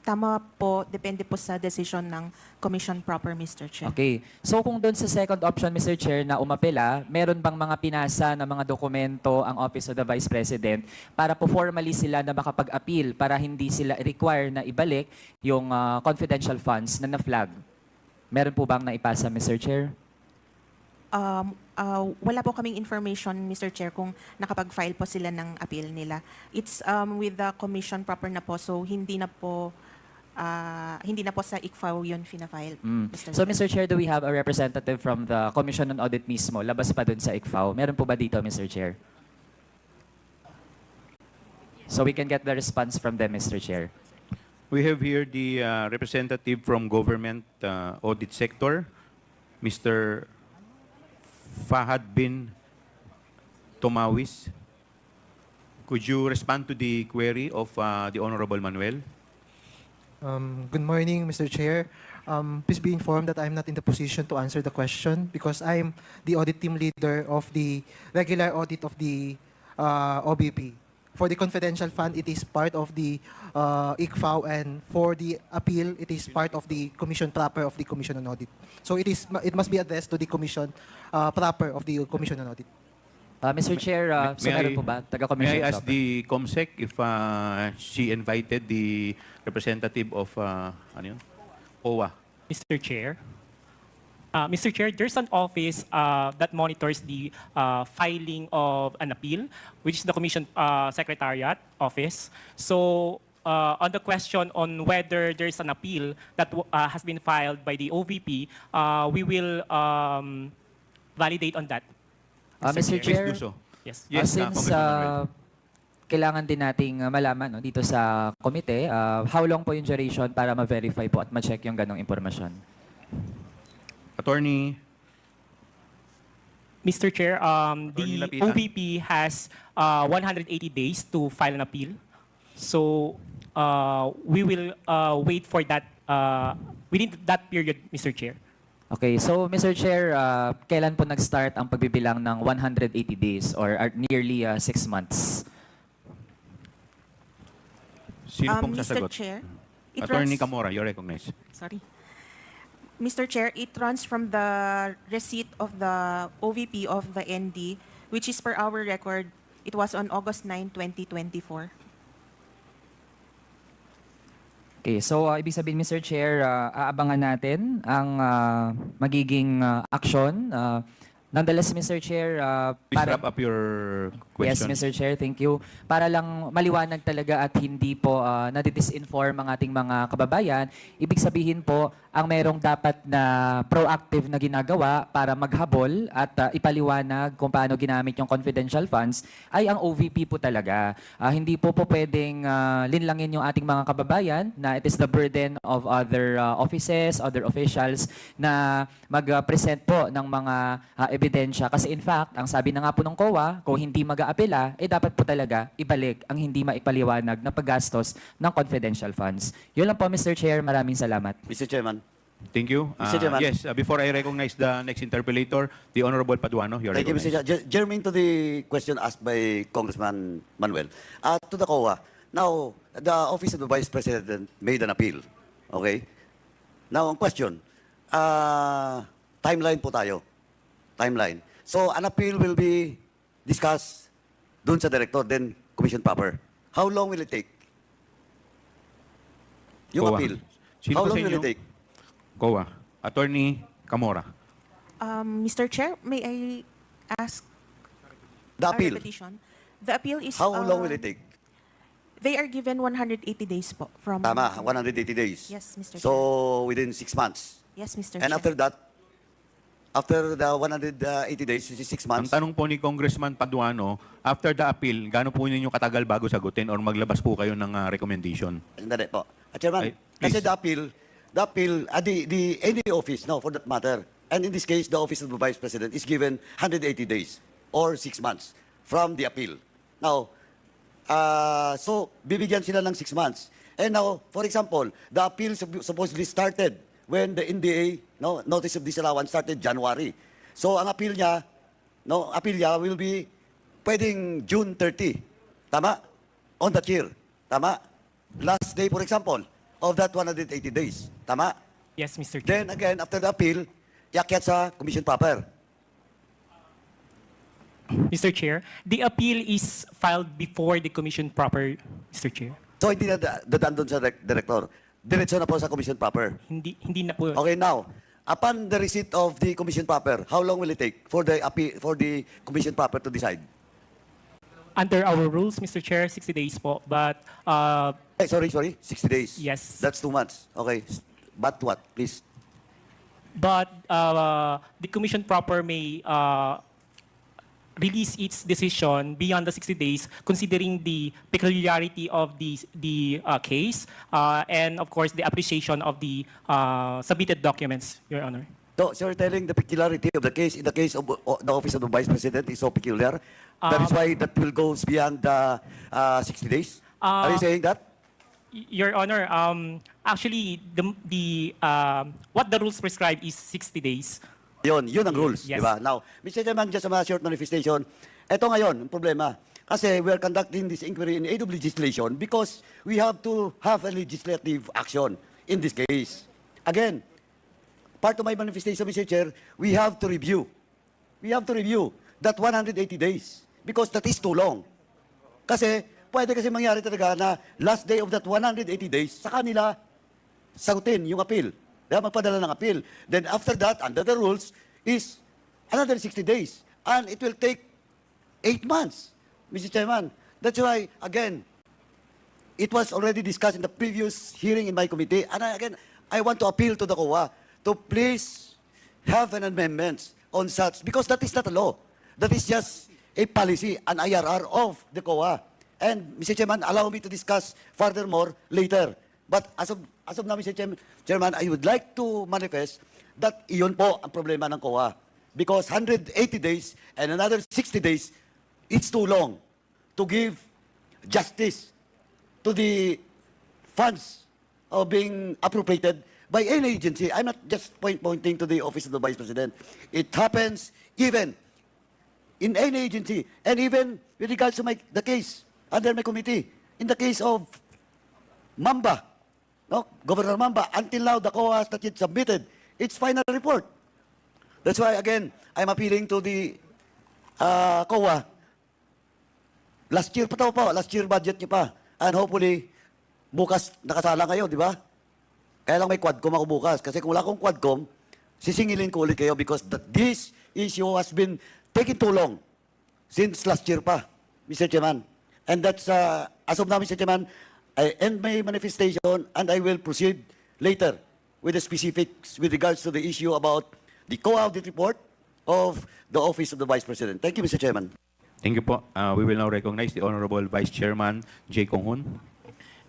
Tama po, depende po sa decision ng Commission proper, Mr. Chair. Okay. So kung doon sa second option, Mr. Chair, na umapela, meron bang mga pinasa na mga dokumento ang Office of the Vice President para po formally sila na makapag-appeal para hindi sila require na ibalik yung confidential funds na na-flag? Meron po bang naipasa, Mr. Chair? Wala po kaming information, Mr. Chair, kung nakapag-file po sila ng appeal nila. It's with the Commission proper na po, so hindi na po sa ICFAO yun fina-file, Mr. So, Chair. Mr. Chair, do we have a representative from the Commission on Audit mismo? Labas pa dun sa ICFAO. Meron po ba dito, Mr. Chair? So we can get the response from them, Mr. Chair. We have here the representative from government audit sector, Mr. Fahad bin Tomawis. Could you respond to the query of the Honorable Manuel? Good morning, Mr. Chair. Please be informed that I'm not in the position to answer the question because I'm the audit team leader of the regular audit of the OBP. For the confidential fund, it is part of the ICFAO, and for the appeal, it is part of the commission proper of the Commission on Audit. So it must be addressed to the commission proper of the Commission on Audit. Mr. Chair, so meron po ba? May Taga-commission I ask proper. the COMSEC if she invited the representative of ano yun? OWA? Mr. Chair. Mr. Chair, there's an office that monitors the filing of an appeal, which is the Commission Secretariat Office. So, on the question on whether there's an appeal that has been filed by the OVP, we will validate on that. Mr. Chair, Please do so. Yes. Yes, since Congressman Manuel. kailangan din nating malaman no, dito sa komite, how long po yung duration para ma-verify po at ma-check yung ganong impormasyon? Attorney Mr. Chair, Attorney the Lapitan. OVP has 180 days to file an appeal. So, we will wait for that within that period, Mr. Chair. Okay, so Mr. Chair, kailan po nag-start ang pagbibilang ng 180 days or nearly 6 months? Sino pong Mr. sasagot? Chair, Attorney Camora, you're recognized. Sorry. Mr. Chair, it runs from the receipt of the OVP of the ND, which is per our record, it was on August 9, 2024. Okay, so ibig sabihin, Mr. Chair, aabangan natin ang magiging aksyon. Nonetheless, Mr. Chair, Please wrap up your Yes, question. Mr. Chair, thank you. Para lang maliwanag talaga at hindi po nadidisinform ang ating mga kababayan, ibig sabihin po, ang merong dapat na proactive na ginagawa para maghabol at ipaliwanag kung paano ginamit yung confidential funds ay ang OVP po talaga. Hindi po pwedeng linlangin yung ating mga kababayan na it is the burden of other offices, other officials na mag-present po ng mga ebidensya. Kasi in fact, ang sabi na nga po ng COA, kung hindi mag-aapela, dapat po talaga ibalik ang hindi maipaliwanag na paggastos ng confidential funds. Yun lang po, Mr. Chair. Maraming salamat. Mr. Chairman. Thank you. Mr. Chairman. Yes, before I recognize the next interpolator, the Honorable Paduano, you're Thank you, Mr. recognized. Chair. Germane to the question asked by Congressman Manuel. To the COA, now, the Office of the Vice President made an appeal. Okay? Now, ang question, timeline po tayo. Timeline. So, an appeal will be discussed dun sa director, then commission proper. How long will it take? Yung COA. appeal. Sino How po sa long will inyo? it take? COA. Attorney Camora. Mr. Chair, may I ask The a appeal. repetition? The appeal is... How long will it take? They are given 180 days po from... Tama, 180 days. Yes, Mr. Chair. So, within 6 months. Yes, Mr. And Chair. after that, after the 180 days, which is 6 Ang months, tanong po ni Congressman Paduano, after the appeal, gaano po ninyo katagal bago sagutin or maglabas po kayo ng recommendation? Sandali po. Chairman, Ay, kasi please. the any office, no, for that matter, and in this case, the Office of the Vice President is given 180 days or 6 months from the appeal. Now, so, bibigyan sila ng 6 months. And now, for example, the appeal supposedly started when the NDA, no, Notice of Disallowance started January. So, ang appeal niya, will be pwedeng June 30. Tama? On that year. Tama? Last day, for example, of that 180 days. Tama? Yes, Mr. Chair. Then again, after the appeal, iakyat sa commission proper. Mr. Chair, the appeal is filed before the commission proper, Mr. Chair. So, hindi na dadaan doon sa director. Diretso na po sa commission proper. Hindi na po. Okay, now, upon the receipt of the commission proper, how long will it take for the commission proper to decide? Under our rules, Mr. Chair, 60 days po. But, Sorry, 60 days. Yes. That's 2 months. Okay. But what, please? but the commission proper may release its decision beyond the 60 days, considering the peculiarity of the case and, of course, the appreciation of the submitted documents, Your Honor. So you're telling the peculiarity of the case in the case of the office of the Vice President is so peculiar. That is why that will go beyond the 60 days. Are you saying that? Your Honor, actually, what the rules prescribe is 60 days. Yun ang rules, Yes. di ba? Now, Mr. Chairman, just a short manifestation. Ito ngayon, ang problema. Kasi we are conducting this inquiry in aid of legislation because we have to have a legislative action in this case. Again, part of my manifestation, Mr. Chair, we have to review. We have to review that 180 days because that is too long. Kasi, pwede kasi mangyari talaga na last day of that 180 days, sa kanila, sagutin yung appeal. Kaya magpadala ng appeal. Then after that, under the rules, is another 60 days. And it will take 8 months, Mr. Chairman. That's why, again, it was already discussed in the previous hearing in my committee. And I want to appeal to the COA to please have an amendment on such, because that is not a law. That is just a policy, an IRR of the COA. And, Mr. Chairman, allow me to discuss furthermore later. But as of now, Mr. Chairman, I would like to manifest that iyon po ang problema ng COA. Because 180 days and another 60 days, it's too long to give justice to the funds being appropriated by any agency. I'm not just pointing to the Office of the Vice President. It happens even in any agency, and even with regards to the case under my committee, in the case of Mamba, no, Governor Mamba, until now the COA has not yet submitted its final report. That's why, again, I'm appealing to the COA. Last year pa po, last year budget niyo pa. And hopefully, bukas nakasala kayo, di ba? Kaya lang may quadcom ako bukas. Kasi kung wala akong quadcom, sisingilin ko ulit kayo because this issue has been taking too long since last year pa, Mr. Chairman. And that's, as of now, Mr. Chairman, I end my manifestation and I will proceed later with the specifics with regards to the issue about the co-audit report of the Office of the Vice President. Thank you, Mr. Chairman. Thank you po. We will now recognize the Honorable Vice Chairman J. Kong-hun.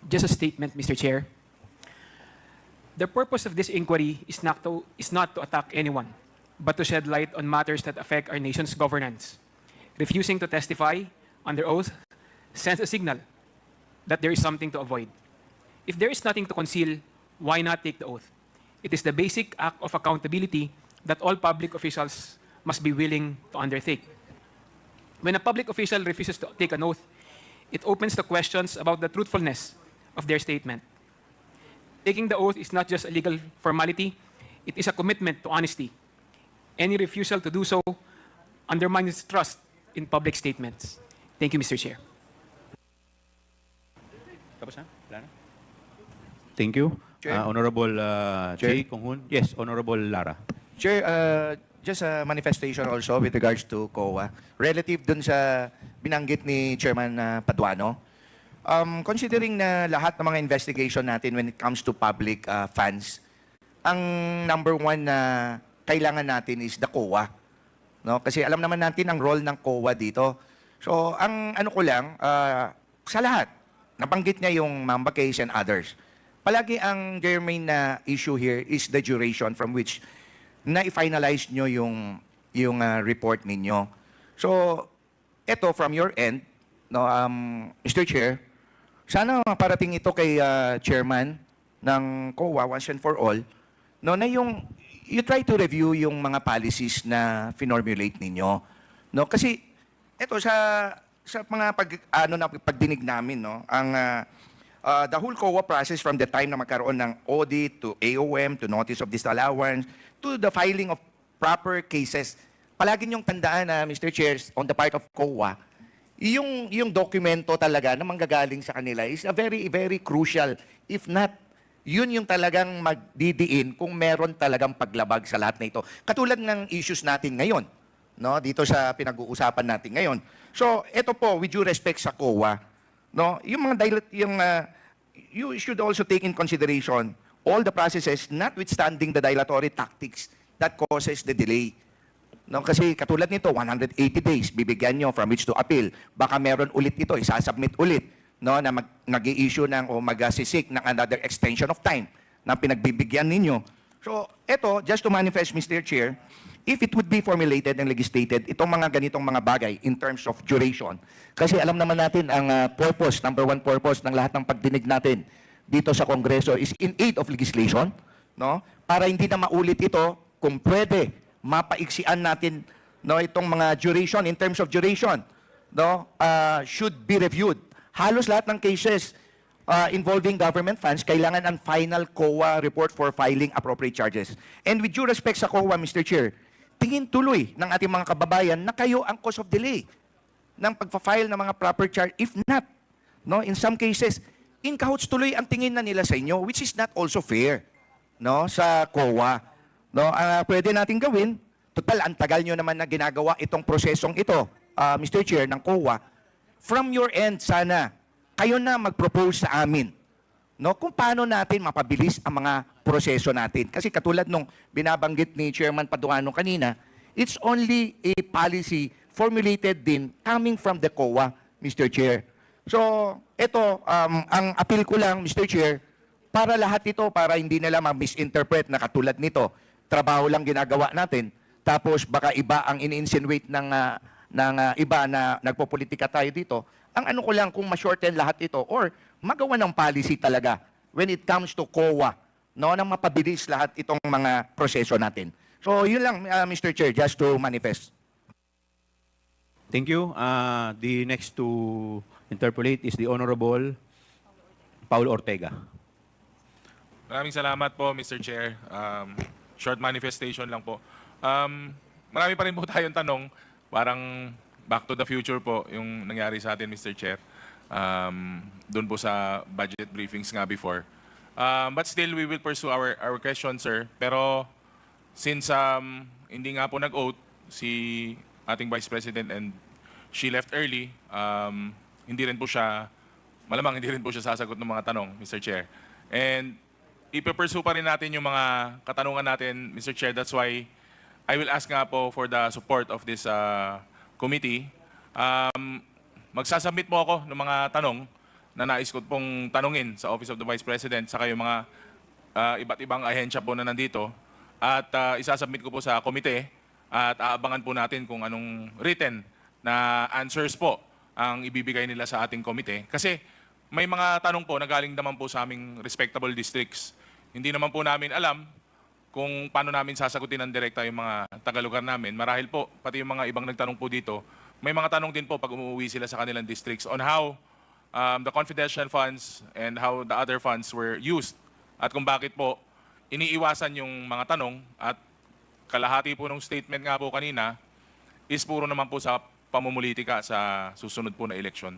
Just a statement, Mr. Chair. The purpose of this inquiry is not to attack anyone, but to shed light on matters that affect our nation's governance. Refusing to testify under oath sends a signal that there is something to avoid. If there is nothing to conceal, why not take the oath? It is the basic act of accountability that all public officials must be willing to undertake. When a public official refuses to take an oath, it opens the questions about the truthfulness of their statement. Taking the oath is not just a legal formality, it is a commitment to honesty. Any refusal to do so undermines trust in public statements. Thank you, Mr. Chair. Tapos na? Wala na? Thank you. Honorable J. Kong-hun. Yes, Honorable Lara. Chair, just a manifestation also with regards to COA. Relative dun sa binanggit ni Chairman Paduano. Considering na lahat ng mga investigation natin when it comes to public funds, ang number one na kailangan natin is the COA. No? Kasi alam naman natin ang role ng COA dito. So, ang ano ko lang, sa lahat, nabanggit niya yung Mamba case and others. Palagi ang germane na issue here is the duration from which na-finalize nyo yung report ninyo. So, eto from your end, no, Mr. Chair, sana parating ito kay Chairman ng COA once and for all, no, na you try to review yung mga policies na finormulate ninyo. No, kasi eto sa mga pagdinig namin, no, ang the whole COA process from the time na magkaroon ng audit to AOM to notice of disallowance to the filing of proper cases. Palagi niyong tandaan na, Mr. Chair, on the part of COA, yung dokumento talaga na manggagaling sa kanila is a very, very crucial. If not, yun yung talagang magdidiin kung meron talagang paglabag sa lahat na ito. Katulad ng issues natin ngayon, no, dito sa pinag-uusapan natin ngayon. So, ito po, with due respect sa COA, no, yung mga you should also take in consideration all the processes notwithstanding the dilatory tactics that causes the delay. No, kasi katulad nito, 180 days, bibigyan nyo from which to appeal. Baka meron ulit ito, isasubmit ulit, no, na nag-i-issue ng o mag-sisik ng another extension of time na pinagbibigyan ninyo. So, ito, just to manifest, Mr. Chair, if it would be formulated and legislated, itong mga ganitong mga bagay in terms of duration, kasi alam naman natin ang purpose, number one purpose ng lahat ng pagdinig natin dito sa Kongreso is in aid of legislation, no? Para hindi na maulit ito, kung pwede, mapaiksian natin, no, itong mga duration, in terms of duration, no, should be reviewed. Halos lahat ng cases involving government funds, kailangan ang final COA report for filing appropriate charges. And with due respect sa COA, Mr. Chair, tingin tuloy ng ating mga kababayan na kayo ang cause of delay ng pagpa-file ng mga proper charge. If not, no, in some cases, in cahoots tuloy ang tingin na nila sa inyo, which is not also fair, no, sa COA. No, pwede natin gawin, total, ang tagal nyo naman na ginagawa itong prosesong ito, Mr. Chair, ng COA. From your end, sana, kayo na mag-propose sa amin, no, kung paano natin mapabilis ang mga proseso natin. Kasi katulad nung binabanggit ni Chairman Paduano kanina, it's only a policy formulated din coming from the COA, Mr. Chair. So, ito, ang appeal ko lang, Mr. Chair, para lahat ito, para hindi nila ma-misinterpret na katulad nito, trabaho lang ginagawa natin, tapos baka iba ang in-insinuate ng iba na nagpopolitika tayo dito. Ang ano ko lang, kung ma-shorten lahat ito or magawa ng policy talaga when it comes to COA, no, nang mapabilis lahat itong mga proseso natin. So, yun lang, Mr. Chair, just to manifest. Thank you. The next to interpolate is the Honorable Paul Ortega. Maraming salamat po, Mr. Chair. Short manifestation lang po. Marami pa rin po tayong tanong. Parang back to the future po yung nangyari sa atin, Mr. Chair. Doon po sa budget briefings nga before. But still, we will pursue our question, sir. Pero since hindi nga po nag-oath si ating Vice President and she left early, malamang hindi rin po siya sasagot ng mga tanong, Mr. Chair. And ipe-pursue pa rin natin yung mga katanungan natin, Mr. Chair. That's why I will ask nga po for the support of this committee. Magsasubmit po ako ng mga tanong na nais ko pong tanungin sa Office of the Vice President saka yung mga iba't ibang ahensya po na nandito. At isasubmit ko po sa komite at aabangan po natin kung anong written na answers po ang ibibigay nila sa ating komite. Kasi may mga tanong po na galing naman po sa aming respectable districts. Hindi naman po namin alam kung paano namin sasagutin ng direkta yung mga tagalugar namin. Marahil po, pati yung mga ibang nagtanong po dito, may mga tanong din po pag umuwi sila sa kanilang districts on how the confidential funds and how the other funds were used. At kung bakit po iniiwasan yung mga tanong at kalahati po ng statement nga po kanina is puro naman po sa pamumulitika sa susunod po na eleksyon.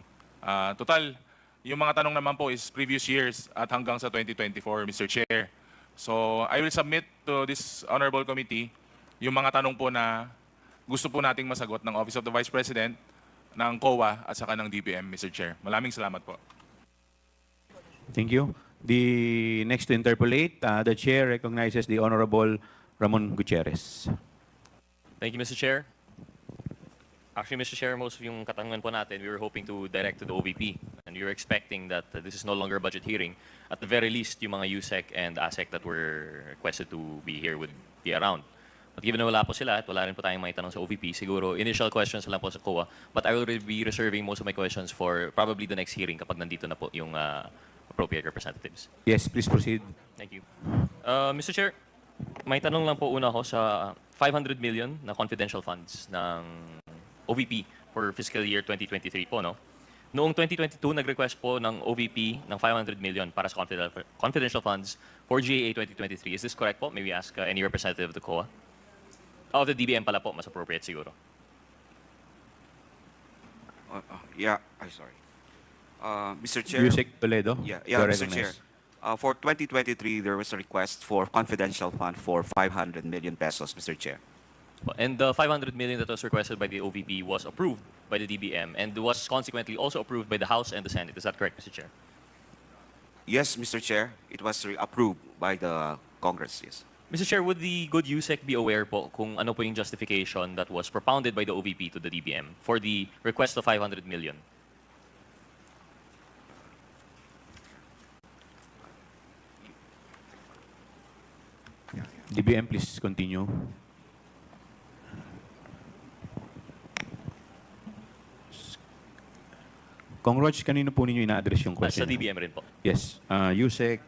Total, yung mga tanong naman po is previous years at hanggang sa 2024, Mr. Chair. So, I will submit to this honorable committee yung mga tanong po na gusto po nating masagot ng Office of the Vice President, ng COA at saka ng DBM, Mr. Chair. Maraming salamat po. Thank you. The next to interpolate, the Chair recognizes the Honorable Ramon Gutierrez. Thank you, Mr. Chair. Actually, Mr. Chair, most of yung katanungan po natin, we were hoping to direct to the OVP. And we were expecting that this is no longer a budget hearing. At the very least, yung mga USEC and ASEC that were requested to be here would be around. But given na wala po sila at wala rin po tayong may tanong sa OVP, siguro initial questions lang po sa COA. But I will be reserving most of my questions for probably the next hearing kapag nandito na po yung appropriate representatives. Yes, please proceed. Thank you. Mr. Chair, may tanong lang po una ko sa 500 million na confidential funds ng OVP for fiscal year 2023 po, no? Noong 2022, nag-request po ng OVP ng 500 million para sa confidential funds for GAA 2023. Is this correct po? May we ask any representative of the COA? Of the DBM pala po, mas appropriate siguro. Sorry. Mr. Chair. Yusek Toledo. Mr. Chair. For 2023, there was a request for confidential fund for 500 million pesos, Mr. Chair. And the 500 million that was requested by the OVP was approved by the DBM and was consequently also approved by the House and the Senate. Is that correct, Mr. Chair? Yes, Mr. Chair. It was approved by the Congress, yes. Mr. Chair, would the good USEC be aware po kung ano po yung justification that was propounded by the OVP to the DBM for the request of 500 million? DBM, please continue. Kong Rog, kanino po ninyo ina-address yung Sa question? DBM rin po. Yes. Yusek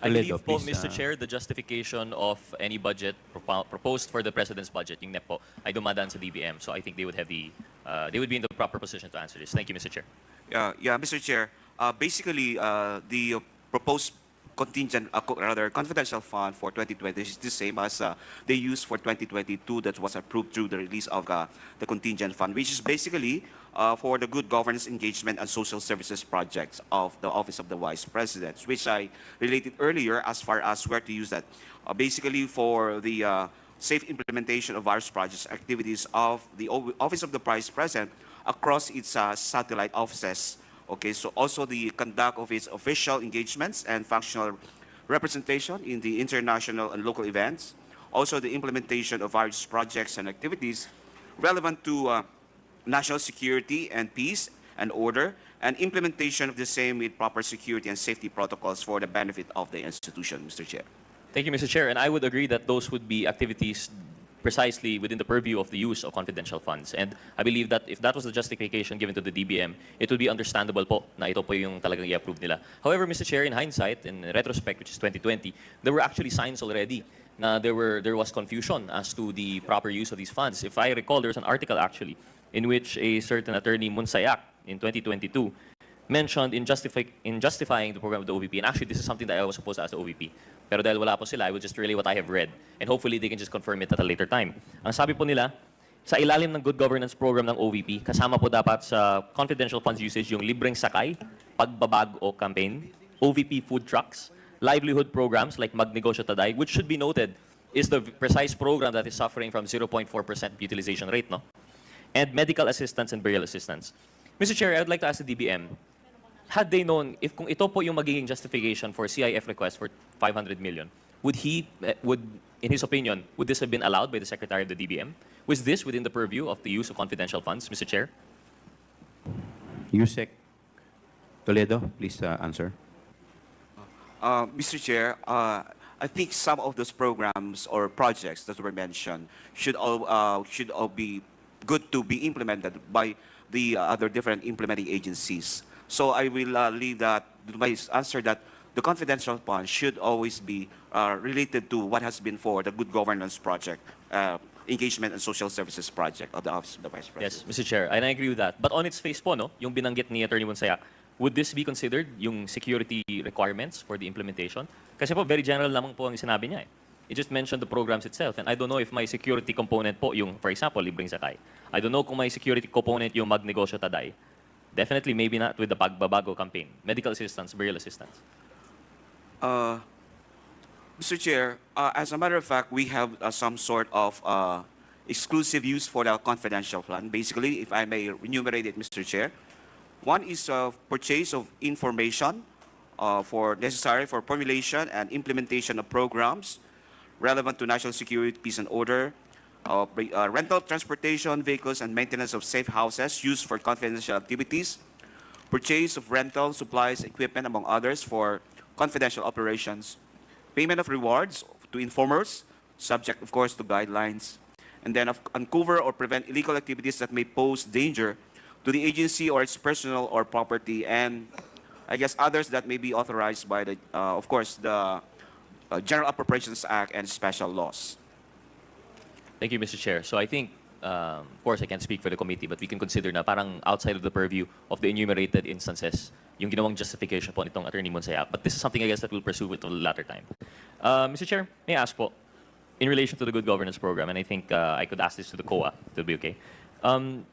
I Toledo, believe po, please. Mr. Chair, the justification of any budget proposed for the President's budget, yung NEP po, ay dumadaan sa DBM. So I think they would have they would be in the proper position to answer this. Thank you, Mr. Chair. Yeah, Mr. Chair. Basically, the proposed contingent, rather confidential fund for 2020 is the same as they used for 2022 that was approved through the release of the contingent fund, which is basically for the good governance engagement and social services projects of the Office of the Vice President, which I related earlier as far as where to use that. Basically for the safe implementation of various projects, activities of the Office of the Vice President across its satellite offices. Okay, so also the conduct of its official engagements and functional representation in the international and local events. Also the implementation of various projects and activities relevant to national security and peace and order, and implementation of the same with proper security and safety protocols for the benefit of the institution, Mr. Chair. Thank you, Mr. Chair. And I would agree that those would be activities precisely within the purview of the use of confidential funds. And I believe that if that was the justification given to the DBM, it would be understandable po na ito po yung talagang i-approve nila. However, Mr. Chair, in hindsight, in retrospect, which is 2020, there were actually signs already na there was confusion as to the proper use of these funds. If I recall, there's an article actually in which a certain attorney, Munsayak, in 2022, mentioned in justifying the program of the OVP. And actually, this is something that I was supposed to ask the OVP. Pero dahil wala po sila, I will just relay what I have read. And hopefully, they can just confirm it at a later time. Ang sabi po nila, sa ilalim ng good governance program ng OVP, kasama po dapat sa confidential funds usage yung libreng sakay, pagbabag o campaign, OVP food trucks, livelihood programs like Magnegosyo Taday, which should be noted is the precise program that is suffering from 0.4% utilization rate, no? And medical assistance and burial assistance. Mr. Chair, I would like to ask the DBM, had they known, if kung ito po yung magiging justification for CIF request for 500 million, would in his opinion, would this have been allowed by the Secretary of the DBM? Was this within the purview of the use of confidential funds, Mr. Chair? Yusek Toledo, please answer. Mr. Chair, I think some of those programs or projects that were mentioned should all be good to be implemented by the other different implementing agencies. So I will leave that, my answer that the confidential fund should always be related to what has been for the good governance project, engagement and social services project of the Office of the Vice President. Yes, Mr. Chair, and I agree with that. But on its face po, no, yung binanggit ni Attorney Munsayak, would this be considered yung security requirements for the implementation? Kasi po, very general lamang po ang sinabi niya eh. It just mentioned the programs itself. And I don't know if may security component po yung, for example, libreng sakay. I don't know kung may security component yung Magnegosyo Taday. Definitely, maybe not with the Pagbabago campaign. Medical assistance, burial assistance. Mr. Chair, as a matter of fact, we have some sort of exclusive use for the confidential fund. Basically, if I may enumerate it, Mr. Chair, one is purchase of information necessary for formulation and implementation of programs relevant to national security, peace, and order, rental, transportation, vehicles, and maintenance of safe houses used for confidential activities, purchase of rental, supplies, equipment, among others, for confidential operations, payment of rewards to informers, subject, of course, to guidelines, and then uncover or prevent illegal activities that may pose danger to the agency or its personnel or property, and I guess others that may be authorized by the, of course, the General Appropriations Act and special laws. Thank you, Mr. Chair. So I think, of course, I can't speak for the committee, but we can consider na parang outside of the purview of the enumerated instances, yung ginawang justification po nitong Attorney Monsayak. But this is something, I guess, that we'll pursue at a later time. Mr. Chair, may I ask po, in relation to the good governance program, and I think I could ask this to the COA, to be okay.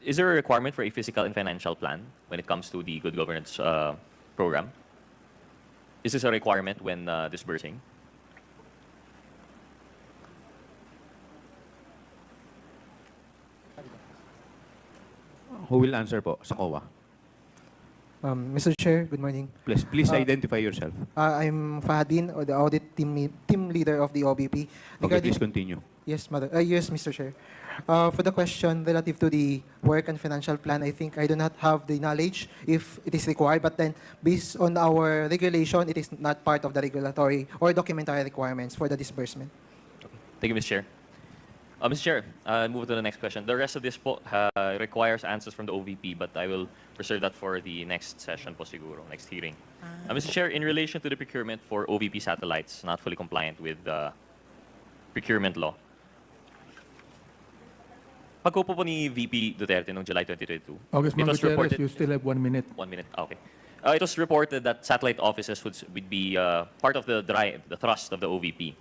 Is there a requirement for a physical and financial plan when it comes to the good governance program? Is this a requirement when disbursing? Who will answer po sa COA? Mr. Chair, good morning. Please identify yourself. I'm Fahadin, or the audit team leader of the OBP. Okay, please continue. Yes, yes, Mr. Chair. For the question relative to the work and financial plan, I think I do not have the knowledge if it is required, but then based on our regulation, it is not part of the regulatory or documentary requirements for the disbursement. Thank you, Mr. Chair. Mr. Chair, move to the next question. The rest of this po requires answers from the OVP, but I will reserve that for the next session po siguro, next hearing. Mr. Chair, in relation to the procurement for OVP satellites not fully compliant with the procurement law, pagkupo po ni VP Duterte noong July 2022, it was reported... you still have 1 minute. 1 minute, okay. It was reported that satellite offices would be part of the drive, the thrust of the OVP.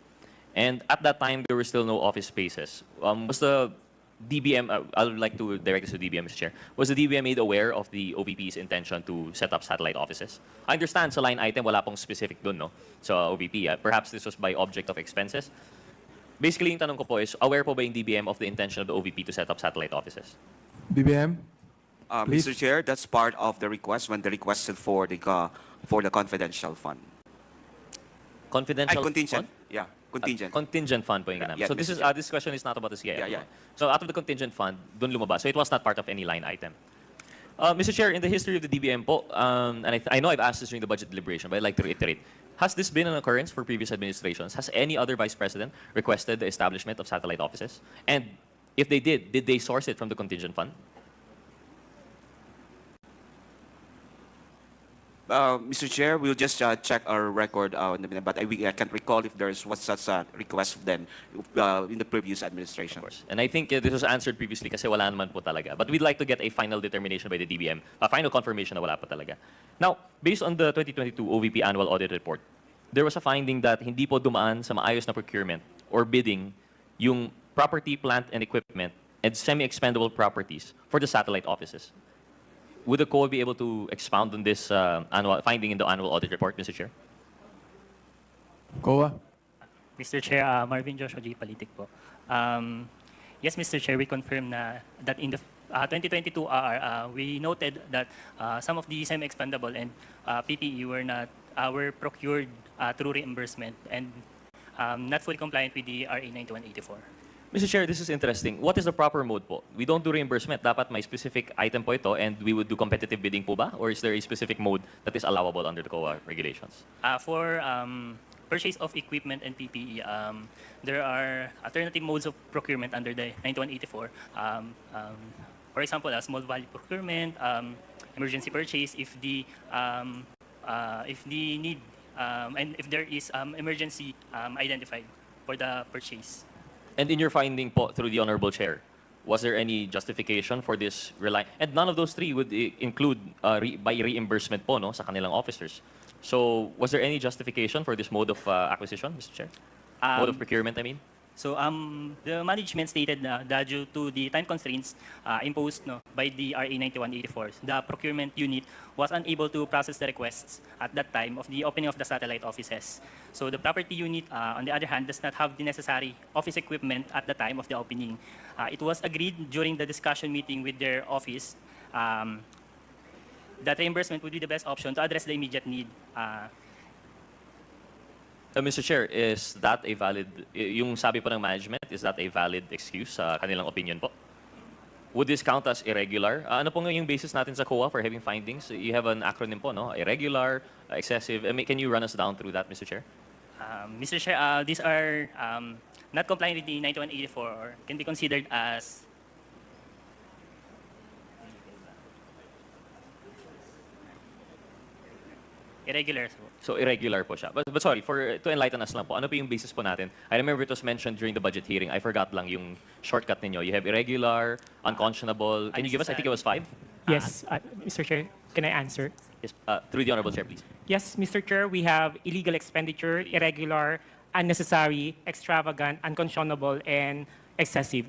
And at that time, there were still no office spaces. Was the DBM, I would like to direct this to DBM, Mr. Chair, was the DBM made aware of the OVP's intention to set up satellite offices? I understand sa line item, wala pong specific dun, no? Sa OVP. Perhaps this was by object of expenses. Basically, yung tanong ko po is, aware po ba yung DBM of the intention of the OVP to set up satellite offices? DBM? Mr. Chair, that's part of the request when they requested for the confidential fund. Confidential contingent. fund? Yeah, contingent. Contingent fund po yung ganun. Yeah, So this Mr. is this question is not about the CIF. Yeah. So out of the contingent fund, dun lumabas. So it was not part of any line item. Mr. Chair, in the history of the DBM po, and I know I've asked this during the budget deliberation, but I'd like to reiterate. Has this been an occurrence for previous administrations? Has any other vice president requested the establishment of satellite offices? And if they did they source it from the contingent fund? Mr. Chair, we'll just check our record in a minute, but I can't recall if there was such a request then in the previous administration. Of course. And I think this was answered previously kasi wala naman po talaga. But we'd like to get a final determination by the DBM, a final confirmation na wala po talaga. Now, based on the 2022 OVP Annual Audit Report, there was a finding that hindi po dumaan sa maayos na procurement or bidding yung property, plant, and equipment and semi-expendable properties for the satellite offices. Would the COA be able to expound on this annual finding in the annual audit report, Mr. Chair? COA? Mr. Chair, Marvin Joshua J. Politic po. Yes, Mr. Chair, we confirm that in the 2022 RR, we noted that some of the semi-expendable and PPE were procured through reimbursement and not fully compliant with the RA 9184. Mr. Chair, this is interesting. What is the proper mode po? We don't do reimbursement. Dapat may specific item po ito and we would do competitive bidding po ba? Or is there a specific mode that is allowable under the COA regulations? For purchase of equipment and PPE, there are alternative modes of procurement under the 9184. For example, a small value procurement, emergency purchase if the need and if there is emergency identified for the purchase. And in your finding po through the Honorable Chair, was there any justification for this and none of those three would include by reimbursement po no, sa kanilang officers. So was there any justification for this mode of acquisition, Mr. Chair? Mode of procurement, I mean? So the management stated that due to the time constraints imposed by the RA 9184, the procurement unit was unable to process the requests at that time of the opening of the satellite offices. So the property unit, on the other hand, does not have the necessary office equipment at the time of the opening. It was agreed during the discussion meeting with their office that reimbursement would be the best option to address the immediate need. Mr. Chair, is that a valid, yung sabi po ng management, is that a valid excuse sa kanilang opinion po? Would this count as irregular? Ano po nga yung basis natin sa COA for having findings? You have an acronym po, no? Irregular, excessive. Can you run us down through that, Mr. Chair? Mr. Chair, these are not compliant with the 9184 or can be considered as irregular. So irregular po siya. But sorry, to enlighten us lang po, ano po yung basis po natin? I remember it was mentioned during the budget hearing. I forgot lang yung shortcut ninyo. You have irregular, unconscionable. Can you give us, I think it was 5? Yes, Mr. Chair, can I answer? Yes, through the Honorable Chair, please. Yes, Mr. Chair, we have illegal expenditure, irregular, unnecessary, extravagant, unconscionable, and excessive.